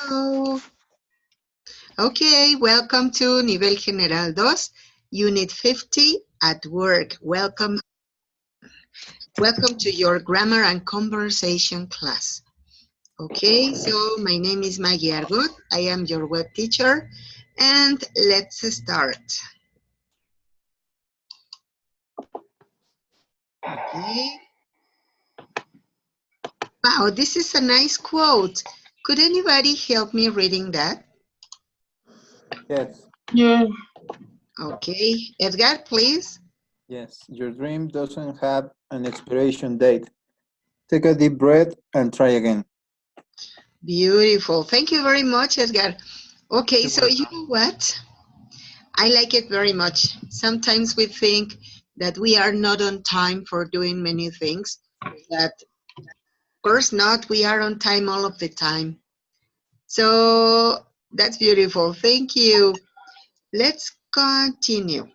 Hello. Okay, welcome to Nivel General 2, Unit 50 at work. Welcome to your grammar and conversation class. Okay, so my name is Maggie Argot. I am your web teacher, and let's start. Okay. Wow, this is a nice quote. Could anybody help me reading that? Yes. Yeah. Okay, Edgar, please. Yes. Your dream doesn't have an expiration date. Take a deep breath and try again. Beautiful. Thank you very much, Edgar. Okay, You're so you welcome. know what? I like it very much. Sometimes we think that we are not on time for doing many things, but of course not. We are on time all of the time. So that's beautiful. Thank you. Let's continue.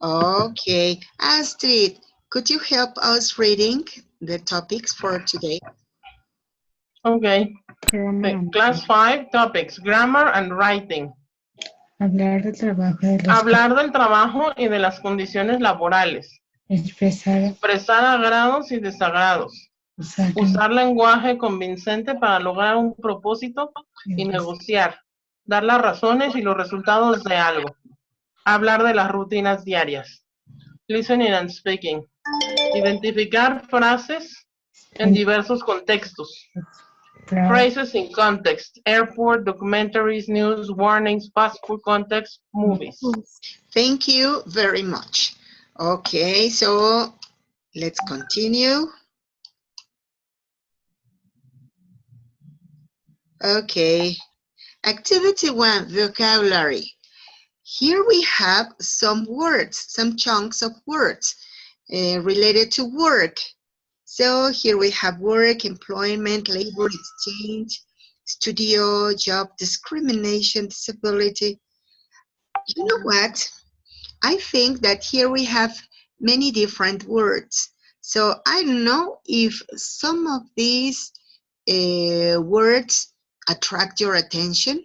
Okay, Astrid, could you help us reading the topics for today? Okay. Class 5 topics, grammar and writing. Hablar del trabajo de los Hablar del trabajo y de las condiciones laborales. Expresar agrados y desagrados. Usar lenguaje convincente para lograr un propósito y negociar. Dar las razones y los resultados de algo. Hablar de las rutinas diarias. Listening and speaking. Identificar frases en diversos contextos. Phrases in context, airport, documentaries, news, warnings, fast food context, movies. Thank you very much. Okay, so let's continue. Okay, activity 1, vocabulary. Here we have some words, some chunks of words related to work. So here we have work, employment, labor exchange, studio, job, discrimination, disability. You know what? I think that here we have many different words. So I don't know if some of these words attract your attention,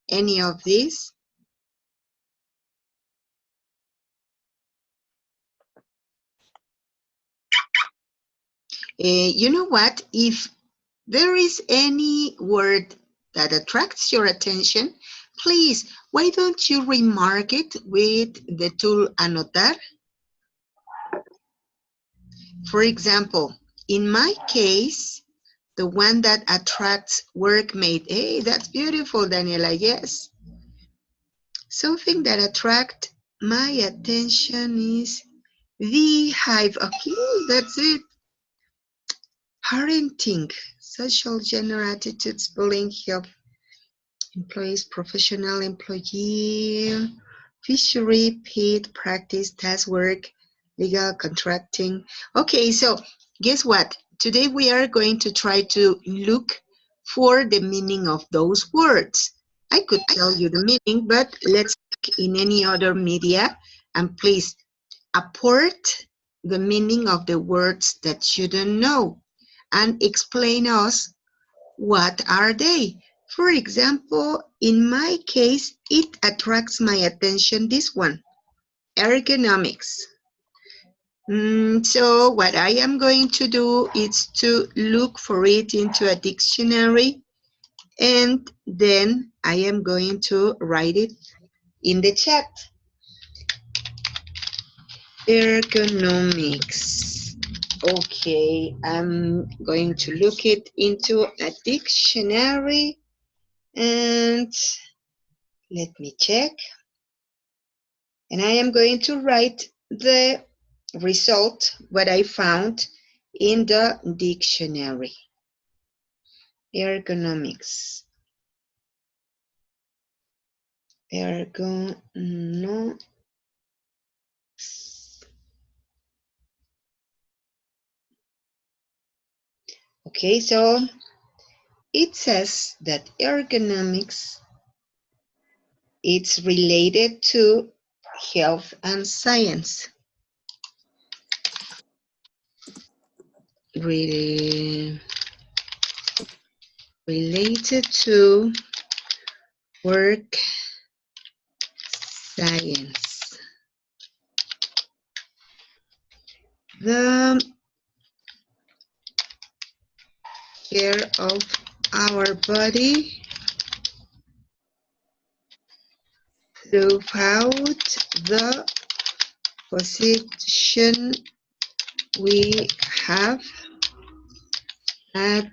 any of these. You know what? If there is any word that attracts your attention, please, why don't you remark it with the tool Anotar? For example, in my case, the one that attracts workmate. Hey, that's beautiful, Daniela, yes. Something that attracts my attention is the hive. Okay, that's it. Parenting, social gender attitudes, bullying, health, employees, professional employee, fishery, paid practice, task work, legal contracting. Okay, so guess what? Today we are going to try to look for the meaning of those words. I could tell you the meaning, but let's look in any other media and please apport the meaning of the words that you don't know and explain us what are they. For example, in my case, it attracts my attention, this one, ergonomics. So what I am going to do is to look for it into a dictionary, and then I am going to write it in the chat. Ergonomics. Okay, I'm going to look it into a dictionary, and let me check. And I am going to write the result, what I found in the dictionary. Ergonomics. Ergonomics. Okay, so it says that ergonomics, it's related to health and science. related to work science. The care of our body throughout the position we have at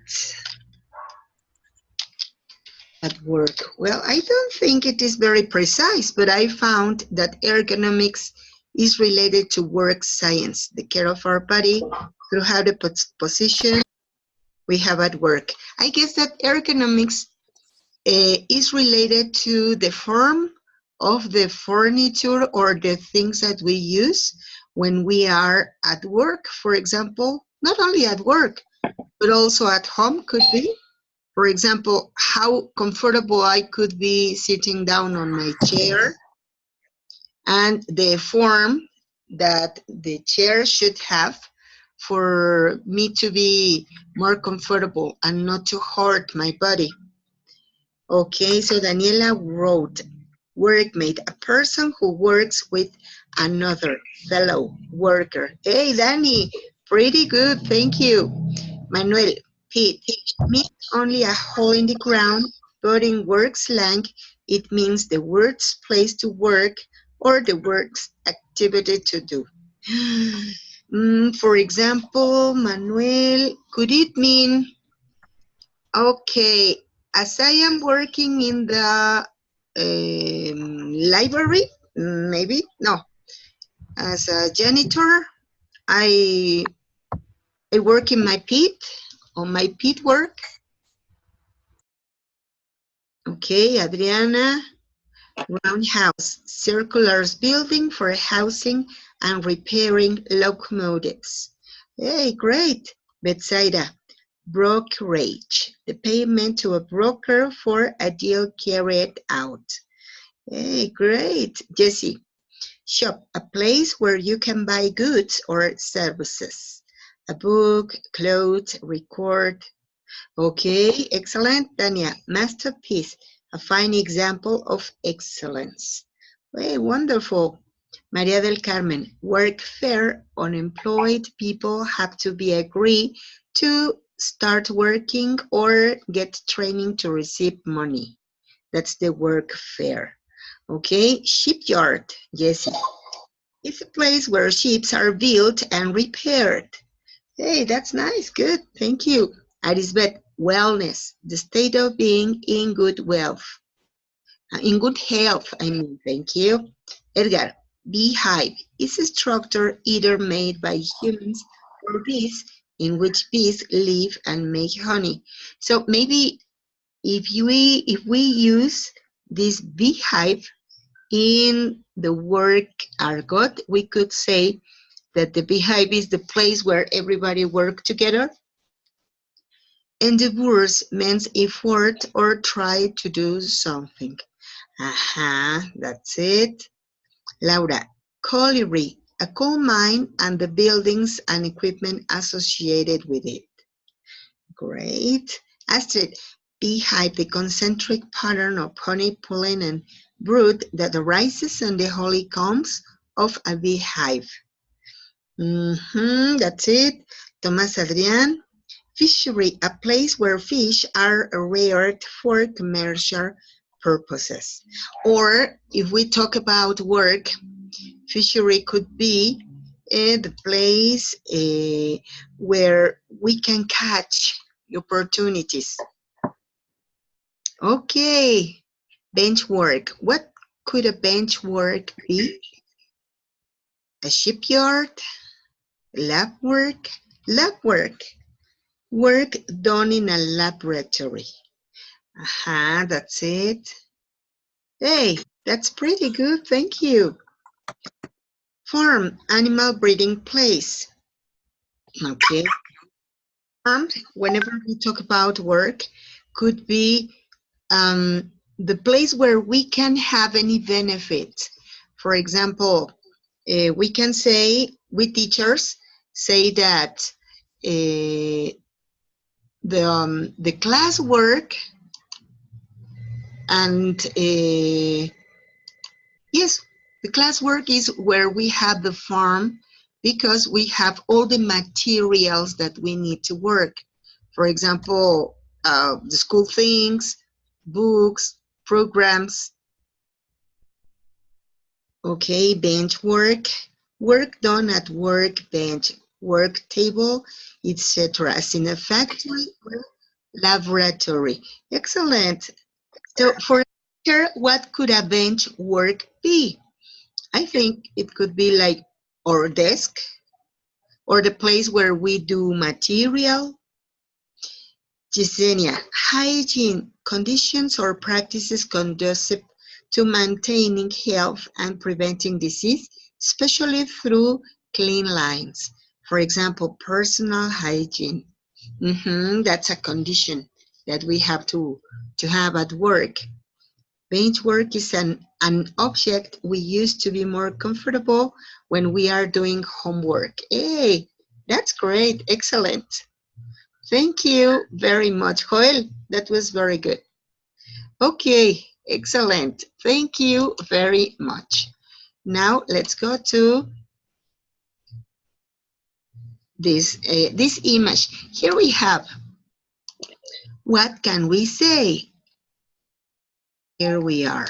work. Well, I don't think it is very precise, but I found that ergonomics is related to work science, the care of our body throughout the position we have at work. I guess that ergonomics is related to the form of the furniture or the things that we use when we are at work. For example, not only at work, but also at home could be. For example, how comfortable I could be sitting down on my chair and the form that the chair should have for me to be more comfortable and not to hurt my body. Okay, so Daniela wrote, workmate, a person who works with another fellow worker. Hey, Danny, pretty good, thank you. Manuel, Pete, means only a hole in the ground, but in work slang, it means the work's place to work or the work's activity to do. For example, Manuel, could it mean, okay, as I am working in the library, maybe, no. As a janitor, I work in my pit, on my pit work. Okay, Adriana, roundhouse, circular building for housing and repairing locomotives. Hey, great. Betsaida, brokerage, the payment to a broker for a deal carried out. Hey, great. Jessie, shop, a place where you can buy goods or services. A book, clothes, record. Okay, excellent. Tanya, masterpiece, a fine example of excellence. Hey, wonderful. Maria del Carmen, work fair, unemployed people have to be agree to start working or get training to receive money. That's the work fair. Okay, shipyard, Jessie. It's a place where ships are built and repaired. Hey, that's nice, good, thank you. Arisbeth, wellness, the state of being in good wealth. In good health, I mean, thank you. Edgar, beehive is a structure either made by humans or bees in which bees live and make honey. So maybe if we use this beehive in the work argot, we could say that the beehive is the place where everybody works together. Endeavor means effort or try to do something. That's it. Laura, colliery, a coal mine and the buildings and equipment associated with it. Great. Astrid, beehive, the concentric pattern of honey, pollen, and brood that arises on the honeycombs of a beehive. That's it. Thomas Adrian, fishery, a place where fish are reared for commercial purposes. Or if we talk about work, fishery could be the place where we can catch opportunities. Okay, bench work. What could a bench work be? A shipyard, lab work, work done in a laboratory. That's it. Hey, that's pretty good, thank you. Farm, animal breeding place. Okay. Farm, whenever we talk about work, could be the place where we can have any benefit. For example, we can say, we teachers say that the classwork, and yes, the classwork is where we have the farm because we have all the materials that we need to work. For example, the school things, books, programs. Okay, bench work, work done at workbench, work table, etc. As in a factory or laboratory. Excellent. So for here, what could a bench work be? I think it could be like our desk or the place where we do material. Yesenia, hygiene, conditions or practices conducive to maintaining health and preventing disease, especially through clean lines. For example, personal hygiene. That's a condition that we have to have at work. Bench work is an object we use to be more comfortable when we are doing homework. Hey, that's great. Excellent. Thank you very much, Joel. That was very good. Okay, excellent. Thank you very much. Now let's go to this image. Here we have, what can we say? Here we are.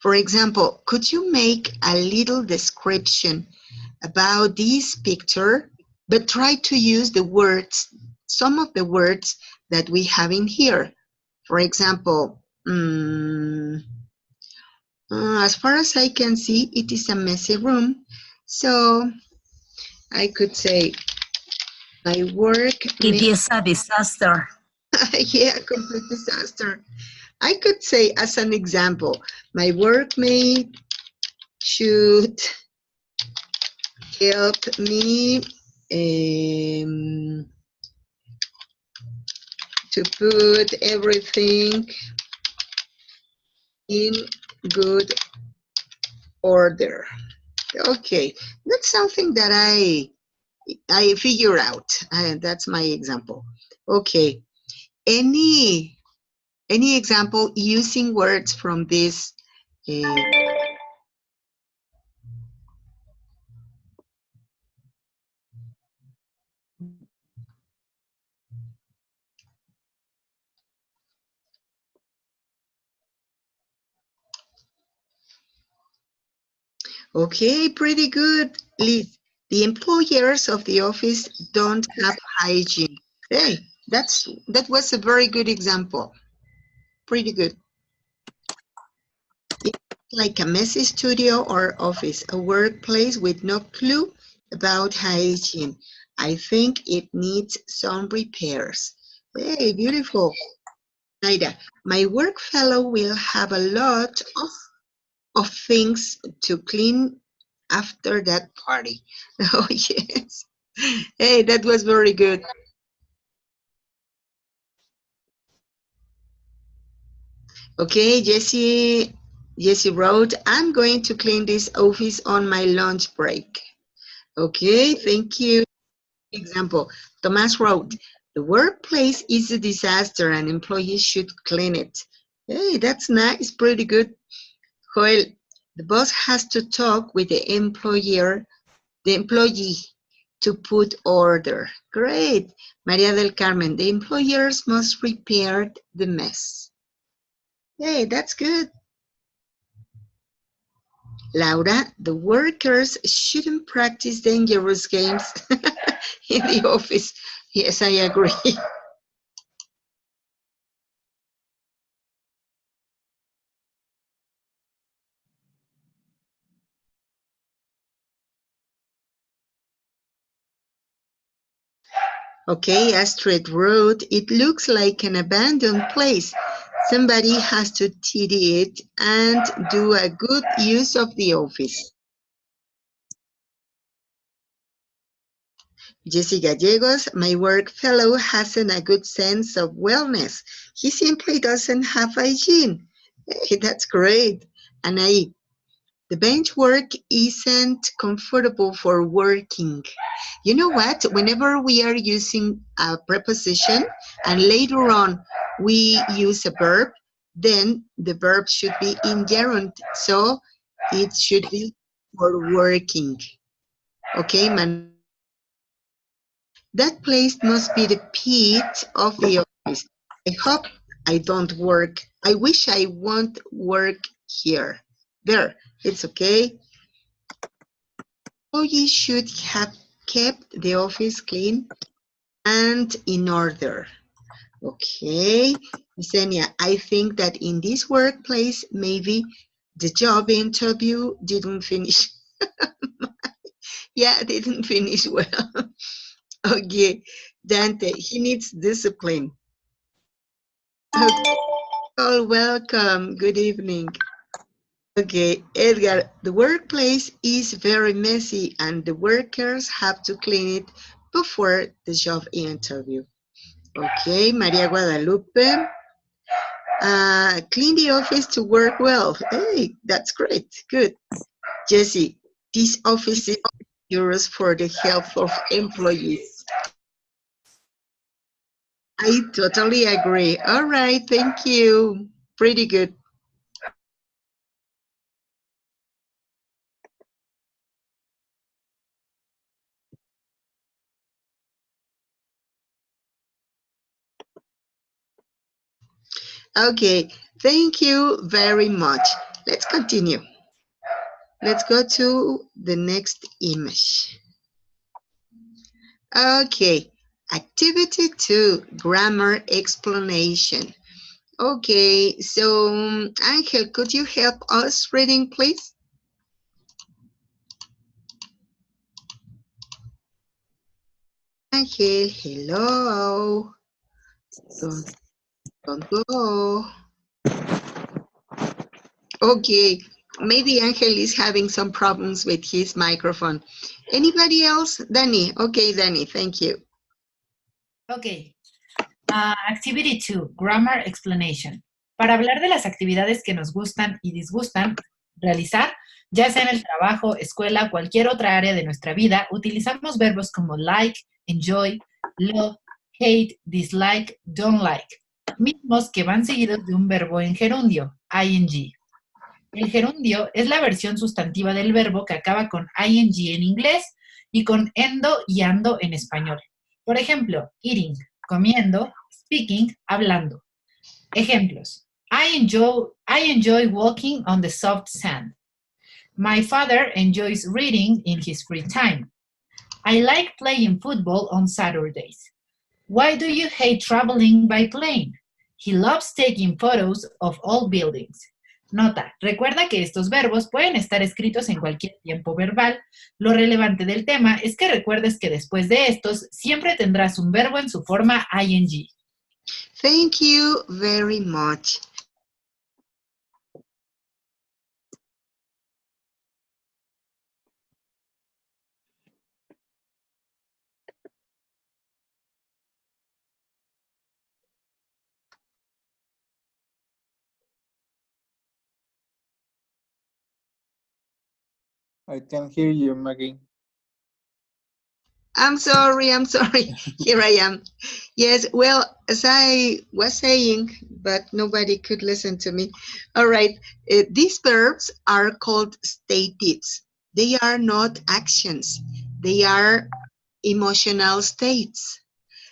For example, could you make a little description about this picture, but try to use the words, some of the words that we have in here. For example, as far as I can see, it is a messy room. So I could say, my work. It is a disaster. Yeah, complete disaster. I could say, as an example, my workmate should help me to put everything in good order. Okay, that's something that I figure out. That's my example. Okay, any example using words from this? Okay, pretty good, Liz. The employers of the office don't have hygiene. Hey, that was a very good example. Pretty good. It's like a messy studio or office, a workplace with no clue about hygiene. I think it needs some repairs. Hey, beautiful. Naida, my work fellow will have a lot of things to clean after that party. Oh, yes. Hey, that was very good. Okay, Jessie wrote, I'm going to clean this office on my lunch break. Okay, thank you. Example, Thomas wrote, the workplace is a disaster and employees should clean it. Hey, that's nice, pretty good. Joel, the boss has to talk with the employee to put order. Great. Maria del Carmen, the employers must repair the mess. Hey, that's good. Laura, the workers shouldn't practice dangerous games in the office. Yes, I agree. Okay, Astrid wrote, it looks like an abandoned place. Somebody has to tidy it and do a good use of the office. Jesse Gallegos, my work fellow hasn't a good sense of wellness. He simply doesn't have hygiene. Hey, that's great. And The bench work isn't comfortable for working. You know what? Whenever we are using a preposition and later on we use a verb, then the verb should be in gerund. So it should be for working. Okay, man. That place must be the pit of the office. I hope I don't work. I wish I won't work here. There, it's okay. Employees should have kept the office clean and in order. Okay, Yesenia, I think that in this workplace, maybe the job interview didn't finish. Yeah, didn't finish well. Okay, Dante, he needs discipline. Okay. Oh, welcome. Good evening. Okay, Edgar, the workplace is very messy and the workers have to clean it before the job interview. Okay, Maria Guadalupe. Clean the office to work well. Hey, that's great. Good. Jesse, this office is yours for the health of employees. I totally agree. All right, thank you. Pretty good. Okay, thank you very much. Let's continue. Let's go to the next image. Okay, activity 2, grammar explanation. Okay, so Angel, could you help us reading, please? Angel, hello. Don't go. Okay, maybe Angel is having some problems with his microphone. Anybody else? Danny. Okay, Danny, thank you. Ok. Activity 2, Grammar Explanation. Para hablar de las actividades que nos gustan y disgustan realizar, ya sea en el trabajo, escuela, cualquier otra área de nuestra vida, utilizamos verbos como like, enjoy, love, hate, dislike, don't like, mismos que van seguidos de un verbo en gerundio, ing. El gerundio es la versión sustantiva del verbo que acaba con ing en inglés y con endo y ando en español. Por ejemplo, eating, comiendo, speaking, hablando. Ejemplos. I enjoy walking on the soft sand. My father enjoys reading in his free time. I like playing football on Saturdays. Why do you hate traveling by plane? He loves taking photos of all buildings. Nota, recuerda que estos verbos pueden estar escritos en cualquier tiempo verbal. Lo relevante del tema es que recuerdes que después de estos siempre tendrás un verbo en su forma ing. Thank you very much. I can hear you, Maggie. I'm sorry. Here I am. Yes, well, as I was saying, but nobody could listen to me. All right, these verbs are called statives. They are not actions. They are emotional states.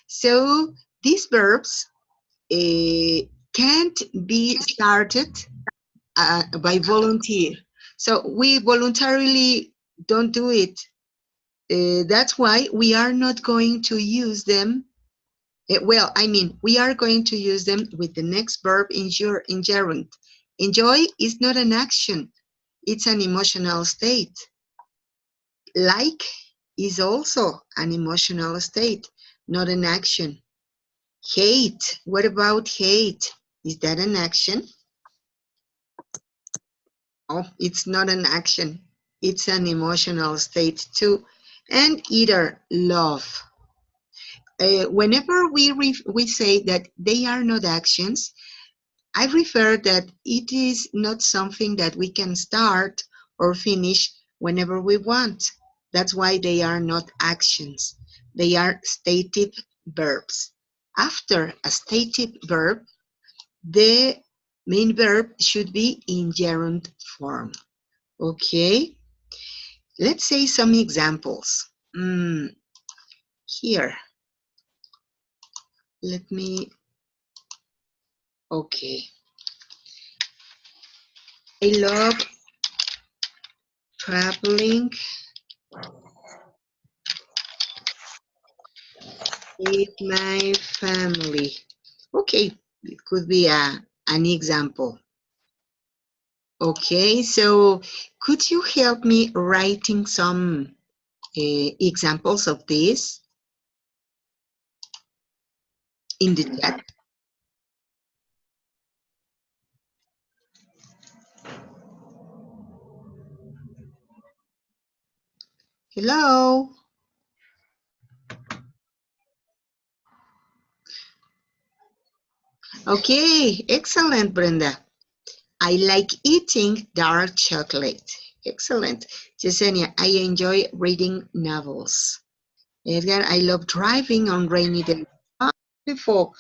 So these verbs can't be started by volunteer. So we voluntarily don't do it. That's why we are not going to use them. We are going to use them with the next verb in gerund. Enjoy is not an action. It's an emotional state. Like is also an emotional state, not an action. Hate, what about hate? Is that an action? Oh, it's not an action. It's an emotional state too. And either love. Whenever we say that they are not actions, I refer that it is not something that we can start or finish whenever we want. That's why they are not actions. They are stative verbs. After a stative verb, the main verb should be in gerund form. Okay? Let's say some examples. Here. Let me... Okay. I love traveling with my family. Okay, it could be an example. Okay, so could you help me writing some examples of this in the chat? Hello? Okay, excellent, Brenda. I like eating dark chocolate. Excellent. Yesenia, I enjoy reading novels. Edgar, I love driving on rainy days. Oh, beautiful.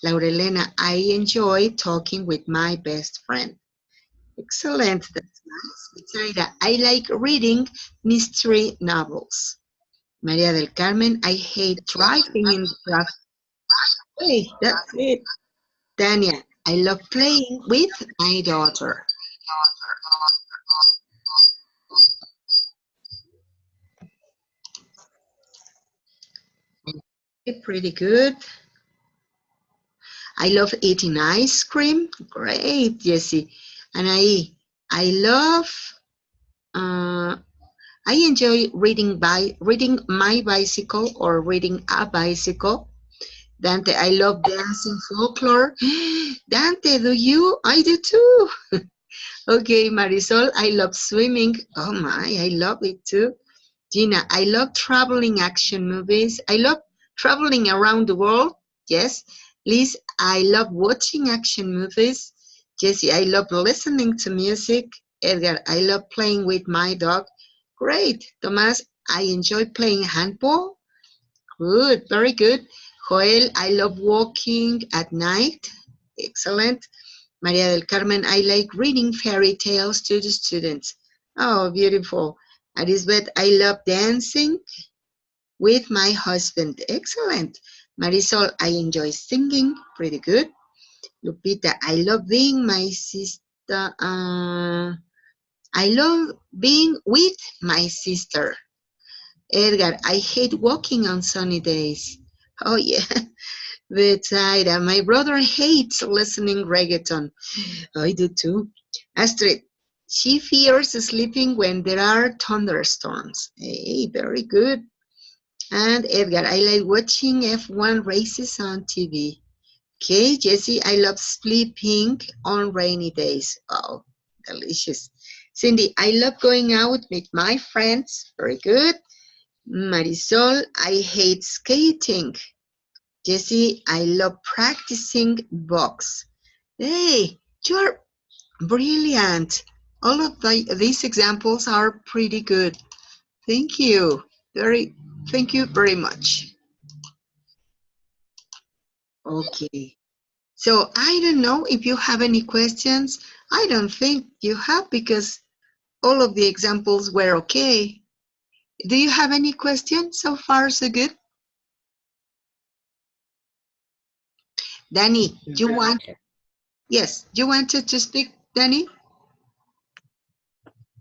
Laurelena, I enjoy talking with my best friend. Excellent. That's nice. Betsaida, I like reading mystery novels. Maria del Carmen, I hate driving in the traffic. Hey, that's it. Tania, I love playing with my daughter. Pretty good. I love eating ice cream. Great, Jessie. And I love, I enjoy reading my bicycle or reading a bicycle. Dante, I love dancing folklore. Dante, do you? I do too. Okay, Marisol, I love swimming. Oh my, I love it too. Gina, I love traveling action movies. I love traveling around the world. Yes. Liz, I love watching action movies. Jessie, I love listening to music. Edgar, I love playing with my dog. Great. Tomas, I enjoy playing handball. Good, very good. Joel, I love walking at night. Excellent. Maria del Carmen, I like reading fairy tales to the students. Oh, beautiful. Arisbeth, I love dancing with my husband. Excellent. Marisol, I enjoy singing. Pretty good. Lupita, I love being my sister. I love being with my sister. Edgar, I hate walking on sunny days. Oh, yeah. Betsaida, my brother hates listening reggaeton. I do too. Astrid, she fears sleeping when there are thunderstorms. Hey, very good. And Edgar, I like watching F1 races on TV. Okay, Jessie, I love sleeping on rainy days. Oh, delicious. Cindy, I love going out with my friends. Very good. Marisol, I hate skating. Jessie, I love practicing box. Hey, you're brilliant. All of these examples are pretty good. Thank you. Thank you very much. Okay. So I don't know if you have any questions. I don't think you have because all of the examples were okay. Do you have any questions? So far, so good. Danny, yes, you wanted to speak, Danny?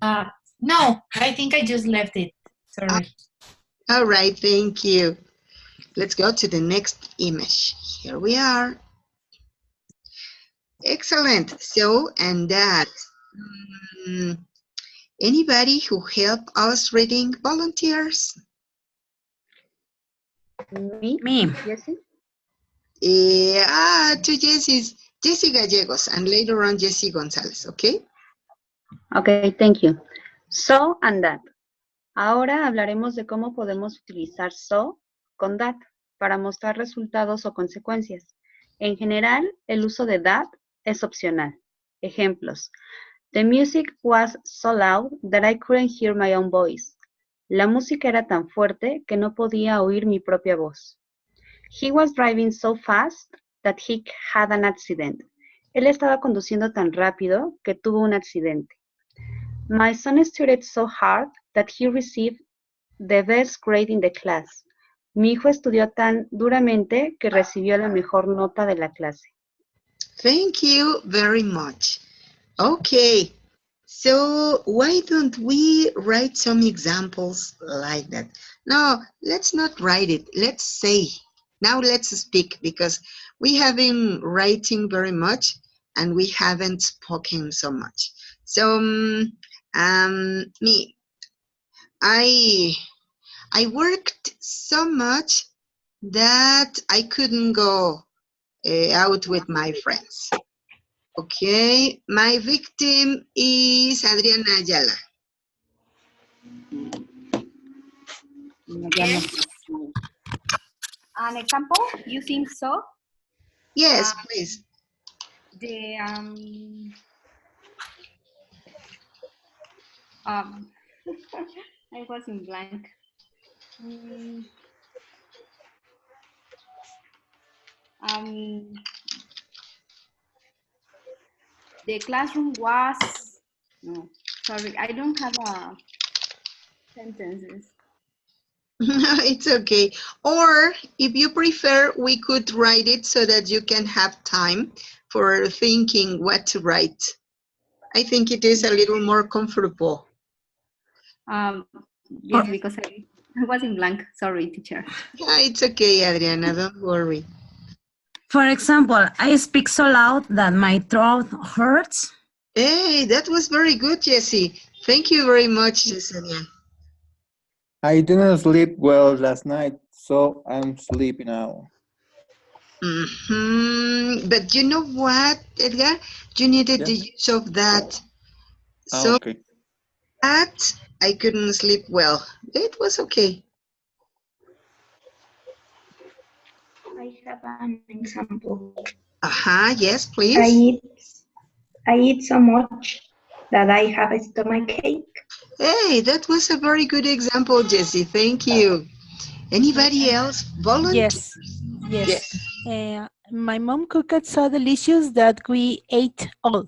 No, I think I just left it. Sorry. All right, thank you. Let's go to the next image. Here we are. Excellent. So, and that. Anybody who help us reading volunteers? Me. Jessie? Two Jessies. Jessie Gallegos and later on Jessie González, okay? Okay, thank you. So and that. Ahora hablaremos de cómo podemos utilizar so con that para mostrar resultados o consecuencias. En general, el uso de that es opcional. Ejemplos. The music was so loud that I couldn't hear my own voice. La música era tan fuerte que no podía oír mi propia voz. He was driving so fast that he had an accident. Él estaba conduciendo tan rápido que tuvo un accidente. My son studied so hard that he received the best grade in the class. Mi hijo estudió tan duramente que recibió la mejor nota de la clase. Thank you very much. Okay, so why don't we write some examples like that? No, let's not write it. Let's say. Now let's speak because we have been writing very much and we haven't spoken so much. So, me, I worked so much that I couldn't go out with my friends. Okay, my victim is Adriana Ayala. An example using so. Yes, please. The I was in blank. The classroom was, no, sorry, I don't have a sentences. It's okay. Or if you prefer, we could write it so that you can have time for thinking what to write. I think it is a little more comfortable. Yes, because I was in blank. Sorry, teacher. Yeah, it's okay, Adriana, don't worry. For example, I speak so loud that my throat hurts. Hey, that was very good, Jessie. Thank you very much, Yesenia. I didn't sleep well last night, so I'm sleepy now. But you know what, Edgar? You needed the use of that. So Okay. that I couldn't sleep well. It was okay. I have an example. Yes, please. I eat so much that I have a stomachache. Hey, that was a very good example, Jessie. Thank you. Anybody else? Volunteer? Yes. My mom cooked so delicious that we ate all.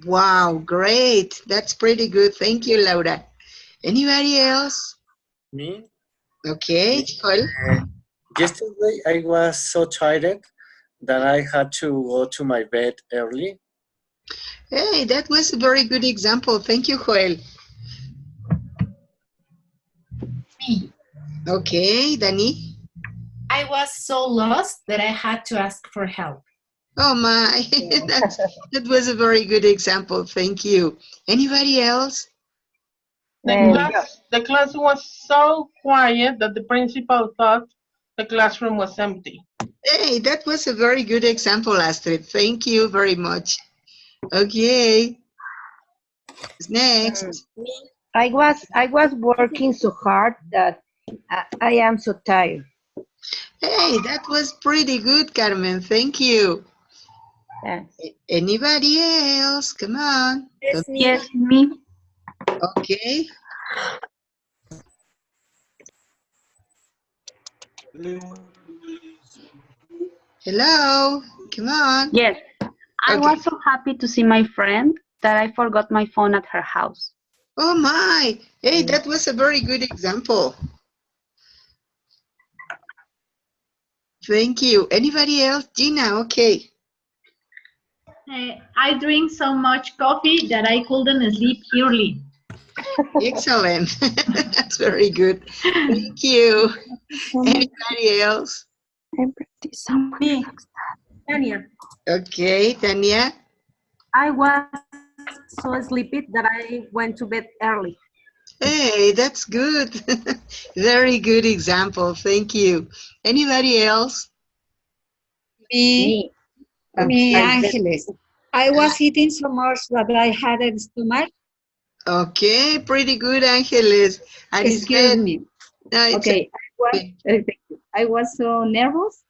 Wow, great. That's pretty good. Thank you, Laura. Anybody else? Me? Okay, Joel. Yesterday I was so tired that I had to go to my bed early. Hey, that was a very good example. Thank you, Joel. Me. Okay, Dani. I was so lost that I had to ask for help. Oh my, that was a very good example. Thank you. Anybody else? The class was so quiet that the principal thought the classroom was empty. Hey, that was a very good example, Astrid. Thank you very much. Okay. Next. I was working so hard that I am so tired. Hey, that was pretty good, Carmen. Thank you. Yes. Anybody else? Come on. Yes, me. Okay. Hello. Come on. Yes. I Okay. was so happy to see my friend that I forgot my phone at her house. Oh my. Hey, that was a very good example. Thank you. Anybody else? Gina, okay. I drink so much coffee that I couldn't sleep early. Excellent. That's very good. Thank you. Anybody else? Me, Tania. Okay, Tania. I was so sleepy that I went to bed early. Hey, that's good. Very good example. Thank you. Anybody else? Me, Angeles. I was eating so much that I had a stomach. Okay, pretty good, Angeles. Excuse me. No, it's okay, I was so nervous,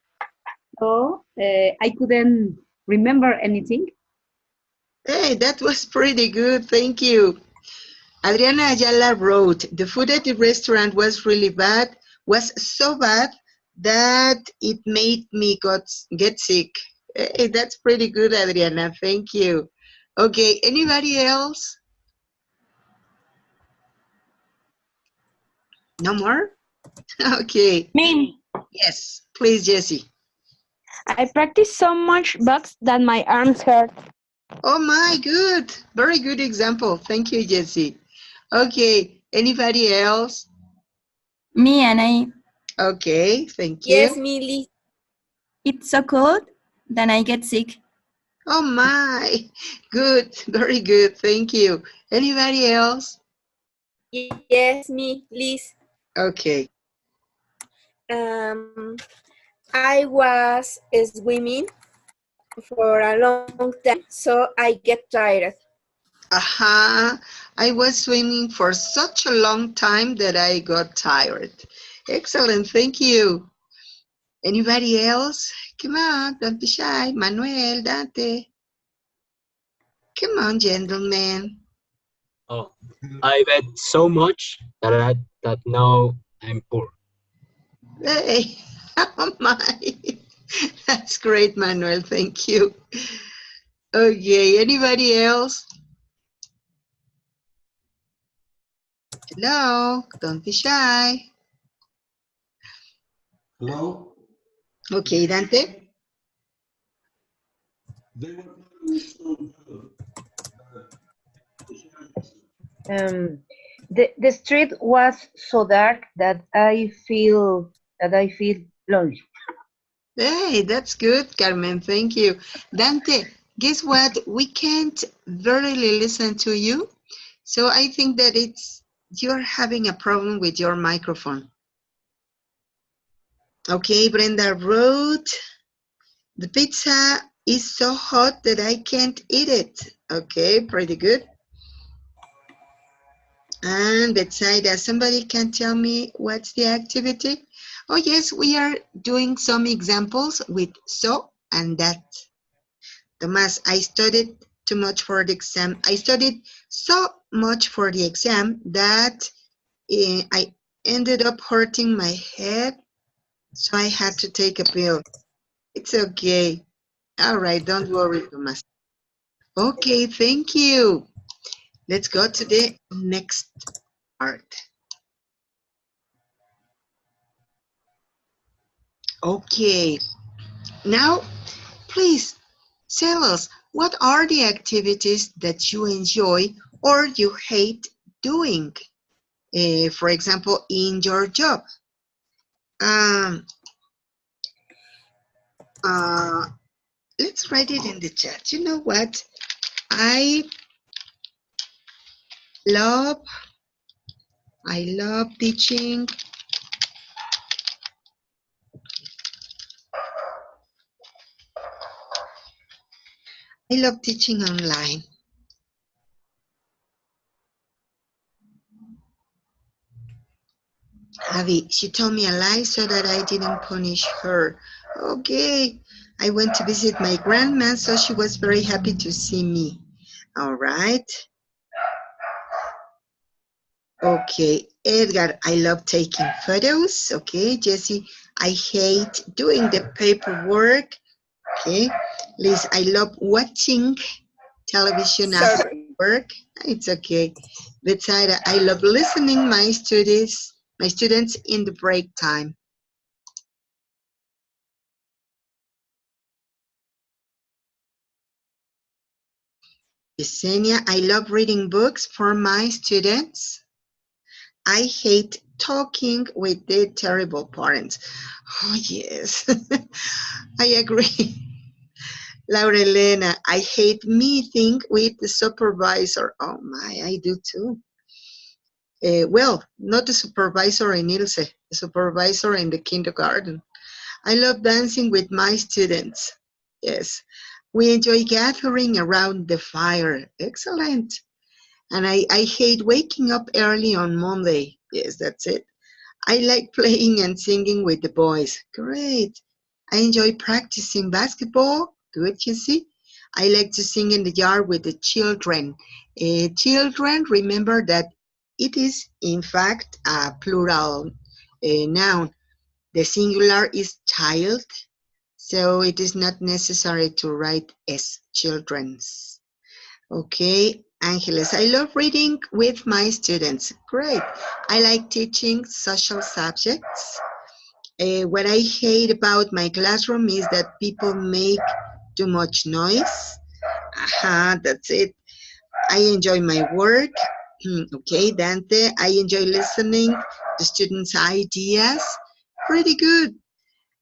so I couldn't remember anything. Hey, that was pretty good. Thank you. Adriana Ayala wrote, the food at the restaurant was really bad, was so bad that it made me get sick. Hey, that's pretty good, Adriana. Thank you. Okay, anybody else? No more? Okay. Me. Yes, please, Jessie. I practice so much box that my arms hurt. Oh my, good. Very good example. Thank you, Jessie. Okay, anybody else? Me, Anna. Okay, thank you. Yes, Millie. It's so cold, then I get sick. Oh my, good, very good. Thank you. Anybody else? Yes, me, please. Okay. I was swimming for a long time, so I get tired. Aha, I was swimming for such a long time that I got tired. Excellent, thank you. Anybody else? Come on, don't be shy. Manuel, Dante. Come on, gentlemen. Oh, I bet so much that now I'm poor. Hey, oh my. That's great, Manuel, thank you. Okay, anybody else? Hello, don't be shy. Hello? Okay, Dante. They were playing so good. The street was so dark that I feel lonely. Hey, that's good, Carmen. Thank you. Dante, guess what? We can't verily listen to you. So I think that you're having a problem with your microphone. Okay, Brenda wrote, the pizza is so hot that I can't eat it. Okay, pretty good. And Betsaida, somebody can tell me what's the activity? Oh yes, we are doing some examples with so and that. Tomas, I studied too much for the exam. I studied so much for the exam that I ended up hurting my head, so I had to take a pill. It's okay. All right, don't worry, Tomas. Okay, thank you. Let's go to the next part. Okay, now please tell us, what are the activities that you enjoy or you hate doing? For example, in your job. Let's write it in the chat. You know what? I love teaching. I love teaching online. Javi, she told me a lie so that I didn't punish her. Okay. I went to visit my grandma, so she was very happy to see me. All right. Okay. Edgar, I love taking photos. Okay. Jessie, I hate doing the paperwork. Okay. Liz, I love watching television after work. It's okay. Betsaida, I love listening my students in the break time. Yesenia, I love reading books for my students. I hate talking with the terrible parents. Oh, yes. I agree. Laura Elena, I hate meeting with the supervisor. Oh my, I do too. Well, not the supervisor in Ilse, the supervisor in the kindergarten. I love dancing with my students. Yes. We enjoy gathering around the fire. Excellent. And I hate waking up early on Monday. Yes, that's it. I like playing and singing with the boys. Great. I enjoy practicing basketball. Good, you see. I like to sing in the yard with the children. Children, remember that it is, in fact, a plural noun. The singular is child, so it is not necessary to write as children's. Okay, Angeles, I love reading with my students. Great. I like teaching social subjects. What I hate about my classroom is that people make too much noise. Aha, that's it. I enjoy my work. Okay, Dante, I enjoy listening to students' ideas. Pretty good.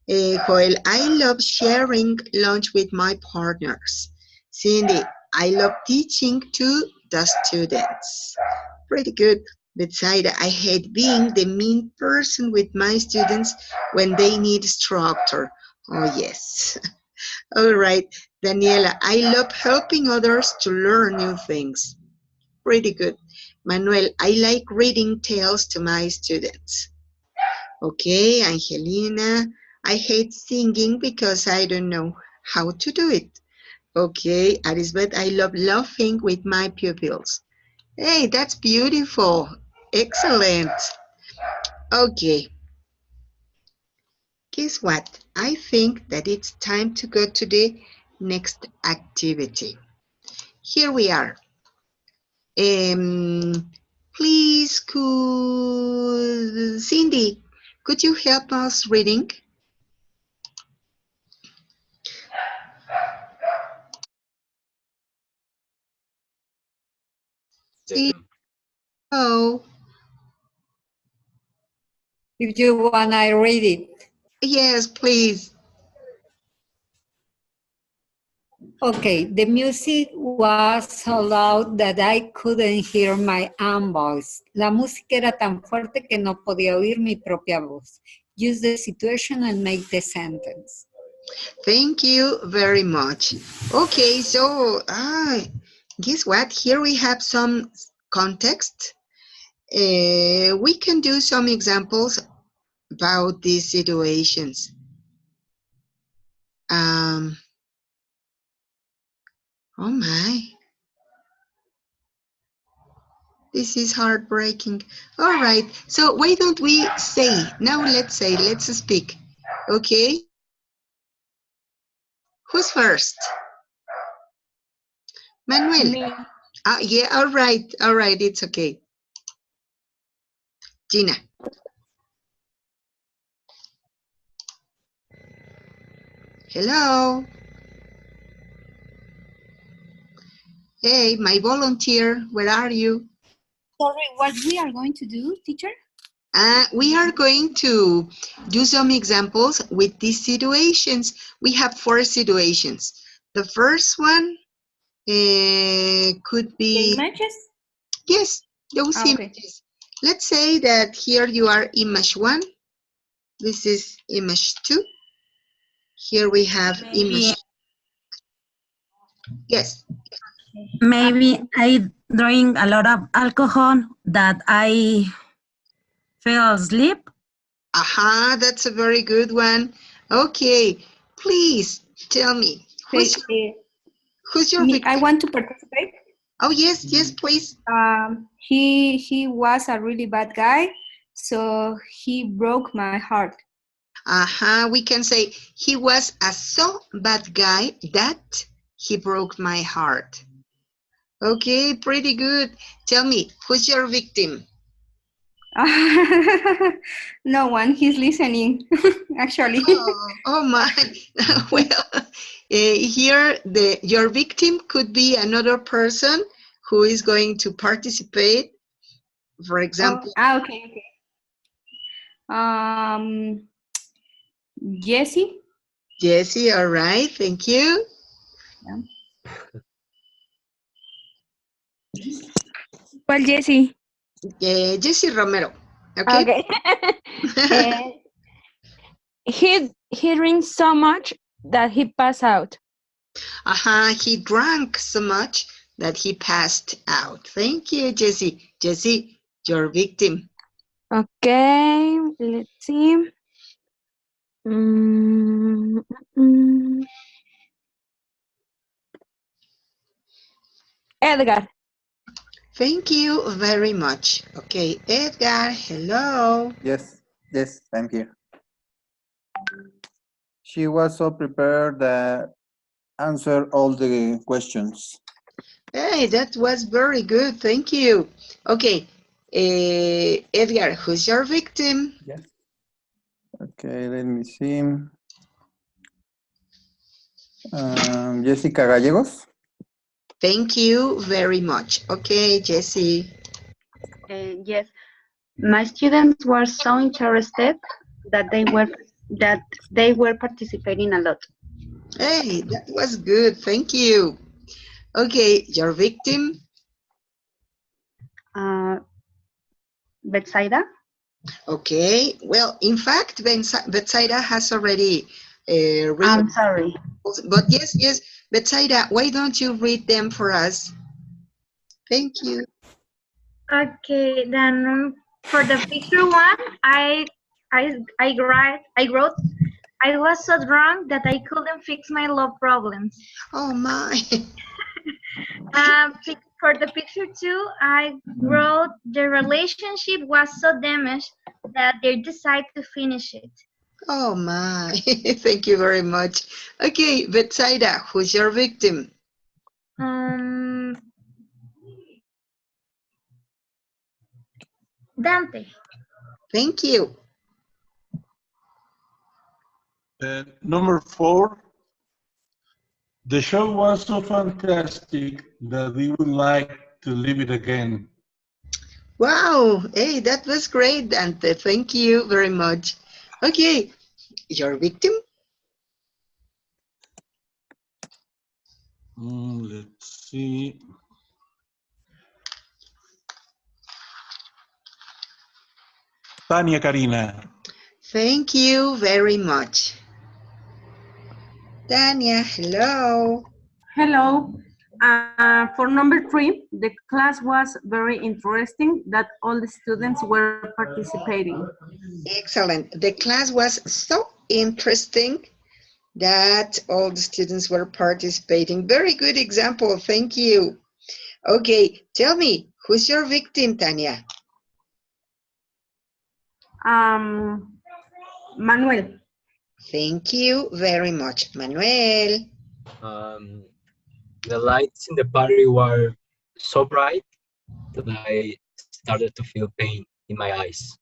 Joel, I love sharing lunch with my partners. Cindy, I love teaching to the students. Pretty good. Betsaida, I hate being the mean person with my students when they need structure. Oh, yes. All right. Daniela, I love helping others to learn new things. Pretty good. Manuel, I like reading tales to my students. Okay, Angelina, I hate singing because I don't know how to do it. Okay, Arisbeth, I love laughing with my pupils. Hey, that's beautiful. Excellent. Okay, guess what? I think that it's time to go to the next activity. Here we are. Please, Cindy, could you help us reading? Oh. If you want, I read it. Yes, please. Okay, the music was so loud that I couldn't hear my own voice. La música era tan fuerte que no podía oír mi propia voz. Use the situation and make the sentence. Thank you very much. Okay, so guess what? Here we have some context. We can do some examples about these situations. Oh my. This is heartbreaking. All right, so why don't we say, now let's speak, okay? Who's first? Manuel? Me. Yeah, all right, it's okay. Gina? Hello? Hey, my volunteer, where are you? Sorry, what we are going to do, teacher? We are going to do some examples with these situations. We have 4 situations. The first one could be... The images? Yes, those images. Let's say that here you are image 1. This is image 2. Here we have image. Yes. Maybe I drink a lot of alcohol that I fell asleep. Aha, that's a very good one. Okay, please tell me, who's your me, victim? I want to participate. Oh, yes, please. He was a really bad guy, so he broke my heart. Aha, we can say he was a so bad guy that he broke my heart. Okay, pretty good. Tell me, who's your victim? No one, he's listening, actually. Oh my. Well, here your victim could be another person who is going to participate. For example. Okay. Jessie. Jessie, all right, thank you. ¿Cuál Jessie? Jessie Romero. Okay. He drinks so much that he passed out. He drank so much that he passed out. Thank you, Jessie. Jessie, your victim. Okay, let's see. Edgar. Thank you very much. Okay, Edgar, hello. Yes, I'm here. She was so prepared that answer all the questions. Hey, that was very good. Thank you. Okay, Edgar, who's your victim? Yes. Okay, let me see. Jessica Gallegos. Thank you very much. Okay, Jessie. Yes, my students were so interested that they were participating a lot. Hey, that was good. Thank you. Okay, your victim? Betsaida. Okay, well, in fact, Betsaida has already read. I'm sorry. But yes, Betsaida, why don't you read them for us? Thank you. Okay, then for the picture one, I wrote, I was so drunk that I couldn't fix my love problems. Oh my. For the picture two, I wrote the relationship was so damaged that they decided to finish it. Oh my. Thank you very much. Okay, Betsaida, who's your victim? Dante. Thank you. Number 4. The show was so fantastic that we would like to live it again. Wow. Hey, that was great, Dante. Thank you very much. Okay, your victim? Let's see. Tania Karina. Thank you very much. Tania, hello. Hello. For number 3, the class was very interesting that all the students were participating. Excellent. The class was so interesting that all the students were participating. Very good example. Thank you. Okay, tell me, who's your victim, Tania? Manuel. Thank you very much, Manuel. The lights in the party were so bright that I started to feel pain in my eyes.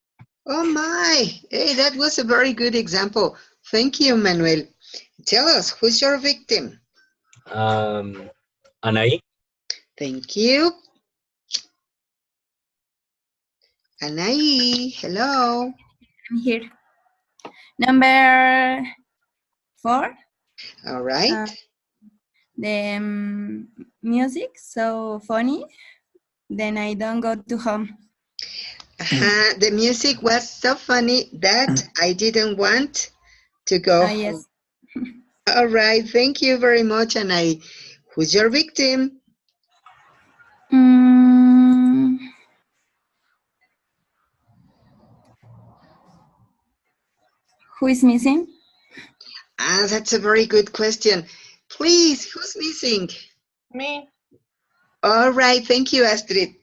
Oh my, hey, that was a very good example. Thank you, Manuel. Tell us, who's your victim? Anaí. Thank you. Anaí, hello. I'm here. Number 4. All right. The music so funny, then I don't go to home. The music was so funny that I didn't want to go home. Yes. All right, thank you very much, Anaí. Who's your victim? Who is missing? That's a very good question. Please, who's missing? Me. All right, thank you, Astrid.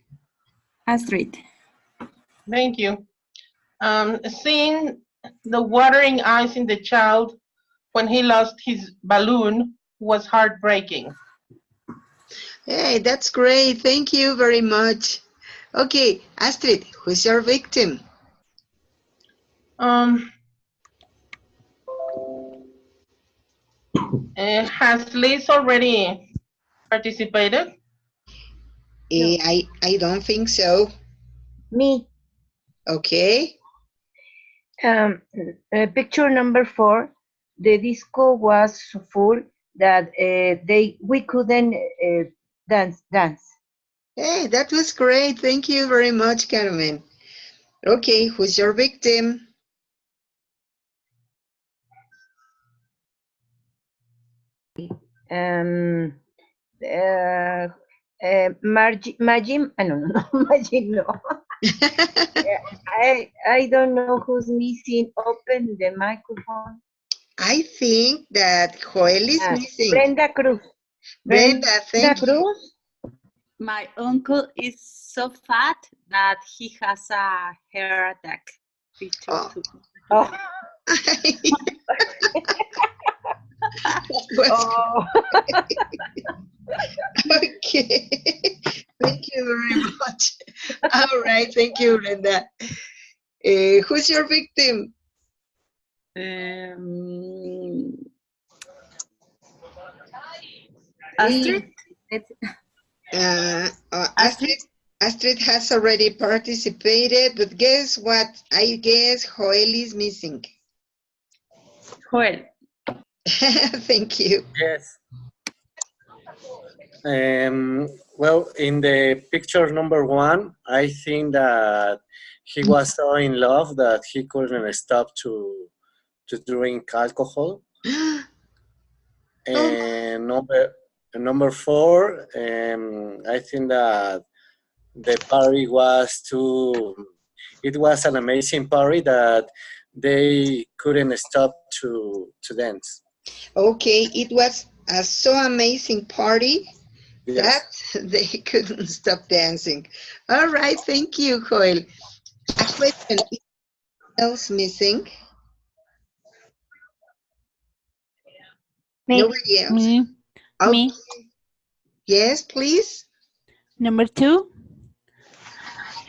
Astrid. Thank you. Seeing the watering eyes in the child when he lost his balloon was heartbreaking. Hey, that's great. Thank you very much. Okay, Astrid, who's your victim? Has Liz already participated? I don't think so. Me. Okay. Picture number 4. The disco was so full that we couldn't dance. Hey, that was great. Thank you very much, Carmen. Okay, who's your victim? Majim, no, Majim, no. I don't know who's missing. Open the microphone. I think that Joel is missing. Brenda Cruz. Brenda, thank you. Cruz. My uncle is so fat that he has a heart attack. Oh. Oh. Oh. Okay. Thank you very much. All right. Thank you, Brenda. Who's your victim? Astrid? Astrid has already participated, but guess what? I guess Joel is missing. Joel. Thank you. Yes. Well, in the picture number 1, I think that he was so in love that he couldn't stop to drink alcohol. And number 4, I think that the party was it was an amazing party that they couldn't stop to dance. Okay, it was a so amazing party Yes. that they couldn't stop dancing. All right, thank you, Joel. A question, is else missing? Me. Nobody else? Me. Okay. Me. Yes, please. Number 2.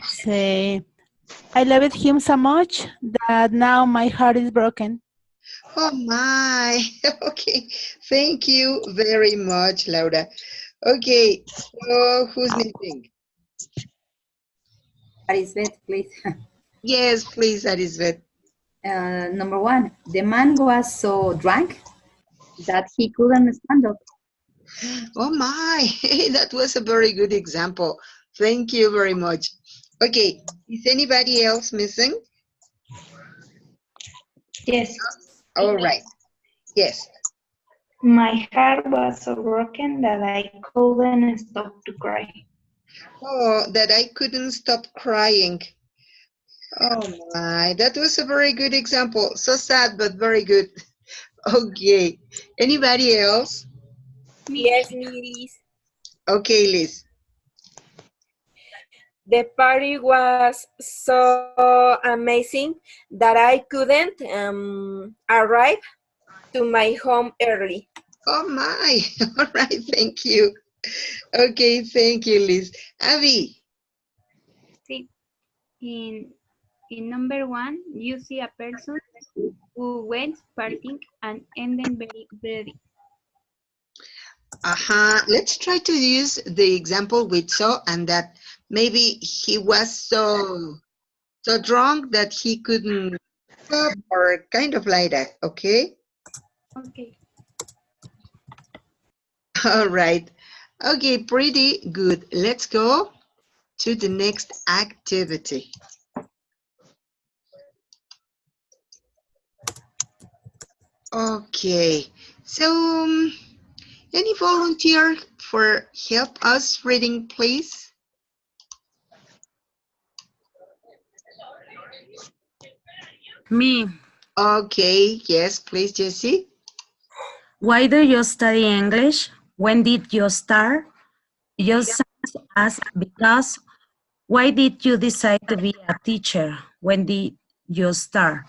Say, I loved him so much that now my heart is broken. Oh my, okay. Thank you very much, Laura. Okay, so who's missing? Arisbeth, please. Yes, please, Arisbeth. Number 1, the man was so drunk that he couldn't stand up. Oh my, that was a very good example. Thank you very much. Okay, is anybody else missing? Yes. All right. Yes. My heart was so broken that I couldn't stop to cry. Oh, that I couldn't stop crying. Oh my, that was a very good example. So sad, but very good. Okay. Anybody else? Yes, Liz. Okay, Liz. The party was so amazing that I couldn't arrive to my home early. Oh my, all right, thank you. Okay, thank you, Liz. Abby. Sí. In number 1, you see a person who went partying and ended very bloody. Let's try to use the example we saw, and that maybe he was so drunk that he couldn't stop, or kind of like that, okay? Okay. All right. Okay, pretty good. Let's go to the next activity. Okay, so any volunteer for help us reading, please? Me. Okay, yes, please, Jessie. Why do you study English? When did you start? Just ask because. Why did you decide to be a teacher? When did you start?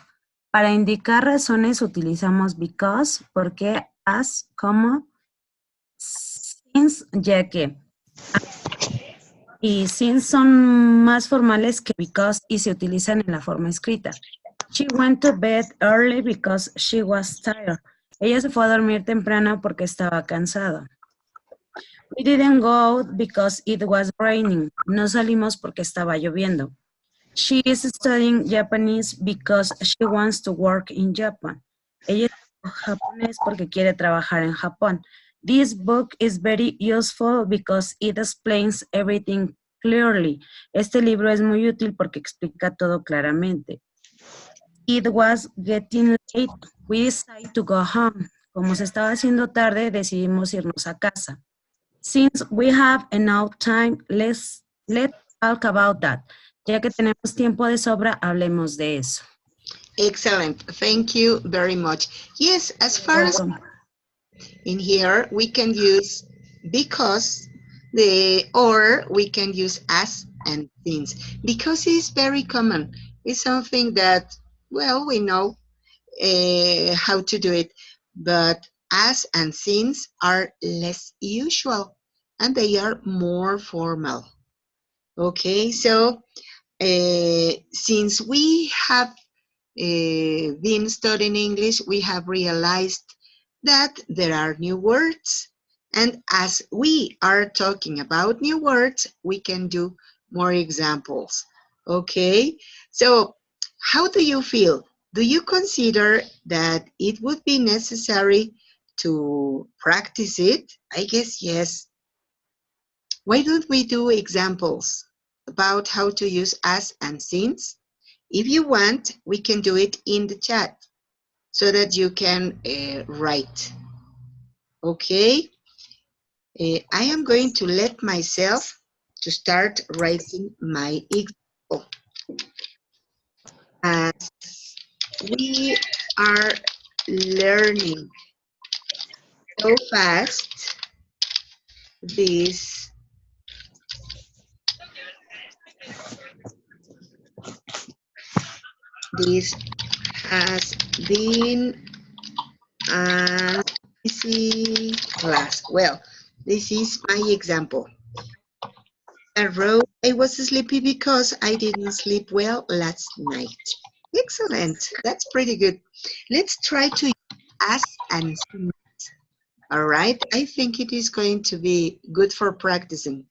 Para indicar razones utilizamos because, porque, as, como, since, ya que. Y since son más formales que because y se utilizan en la forma escrita. She went to bed early because she was tired. Ella se fue a dormir temprano porque estaba cansada. We didn't go out because it was raining. No salimos porque estaba lloviendo. She is studying Japanese because she wants to work in Japan. Ella estudia japonés porque quiere trabajar en Japón. This book is very useful because it explains everything clearly. Este libro es muy útil porque explica todo claramente. It was getting late. We decided to go home. Como se estaba haciendo tarde, decidimos irnos a casa. Since we have enough time, let's talk about that. Ya que tenemos tiempo de sobra, hablemos de eso. Excellent. Thank you very much. Yes, as far as in here, we can use because Or we can use as and since, because it's very common. It's something that, well, we know how to do it, but as and since are less usual and they are more formal. Okay, so since we have been studying English, we have realized that there are new words. And as we are talking about new words, we can do more examples. Okay, so how do you feel? Do you consider that it would be necessary to practice it? I guess yes. Why don't we do examples about how to use as and since? If you want, we can do it in the chat so that you can write. Okay? I am going to let myself to start writing my example. As we are learning so fast, this has been an easy class. Well, this is my example. I wrote, I was sleepy because I didn't sleep well last night. Excellent. That's pretty good. Let's try to use as and since. All right. I think it is going to be good for practicing.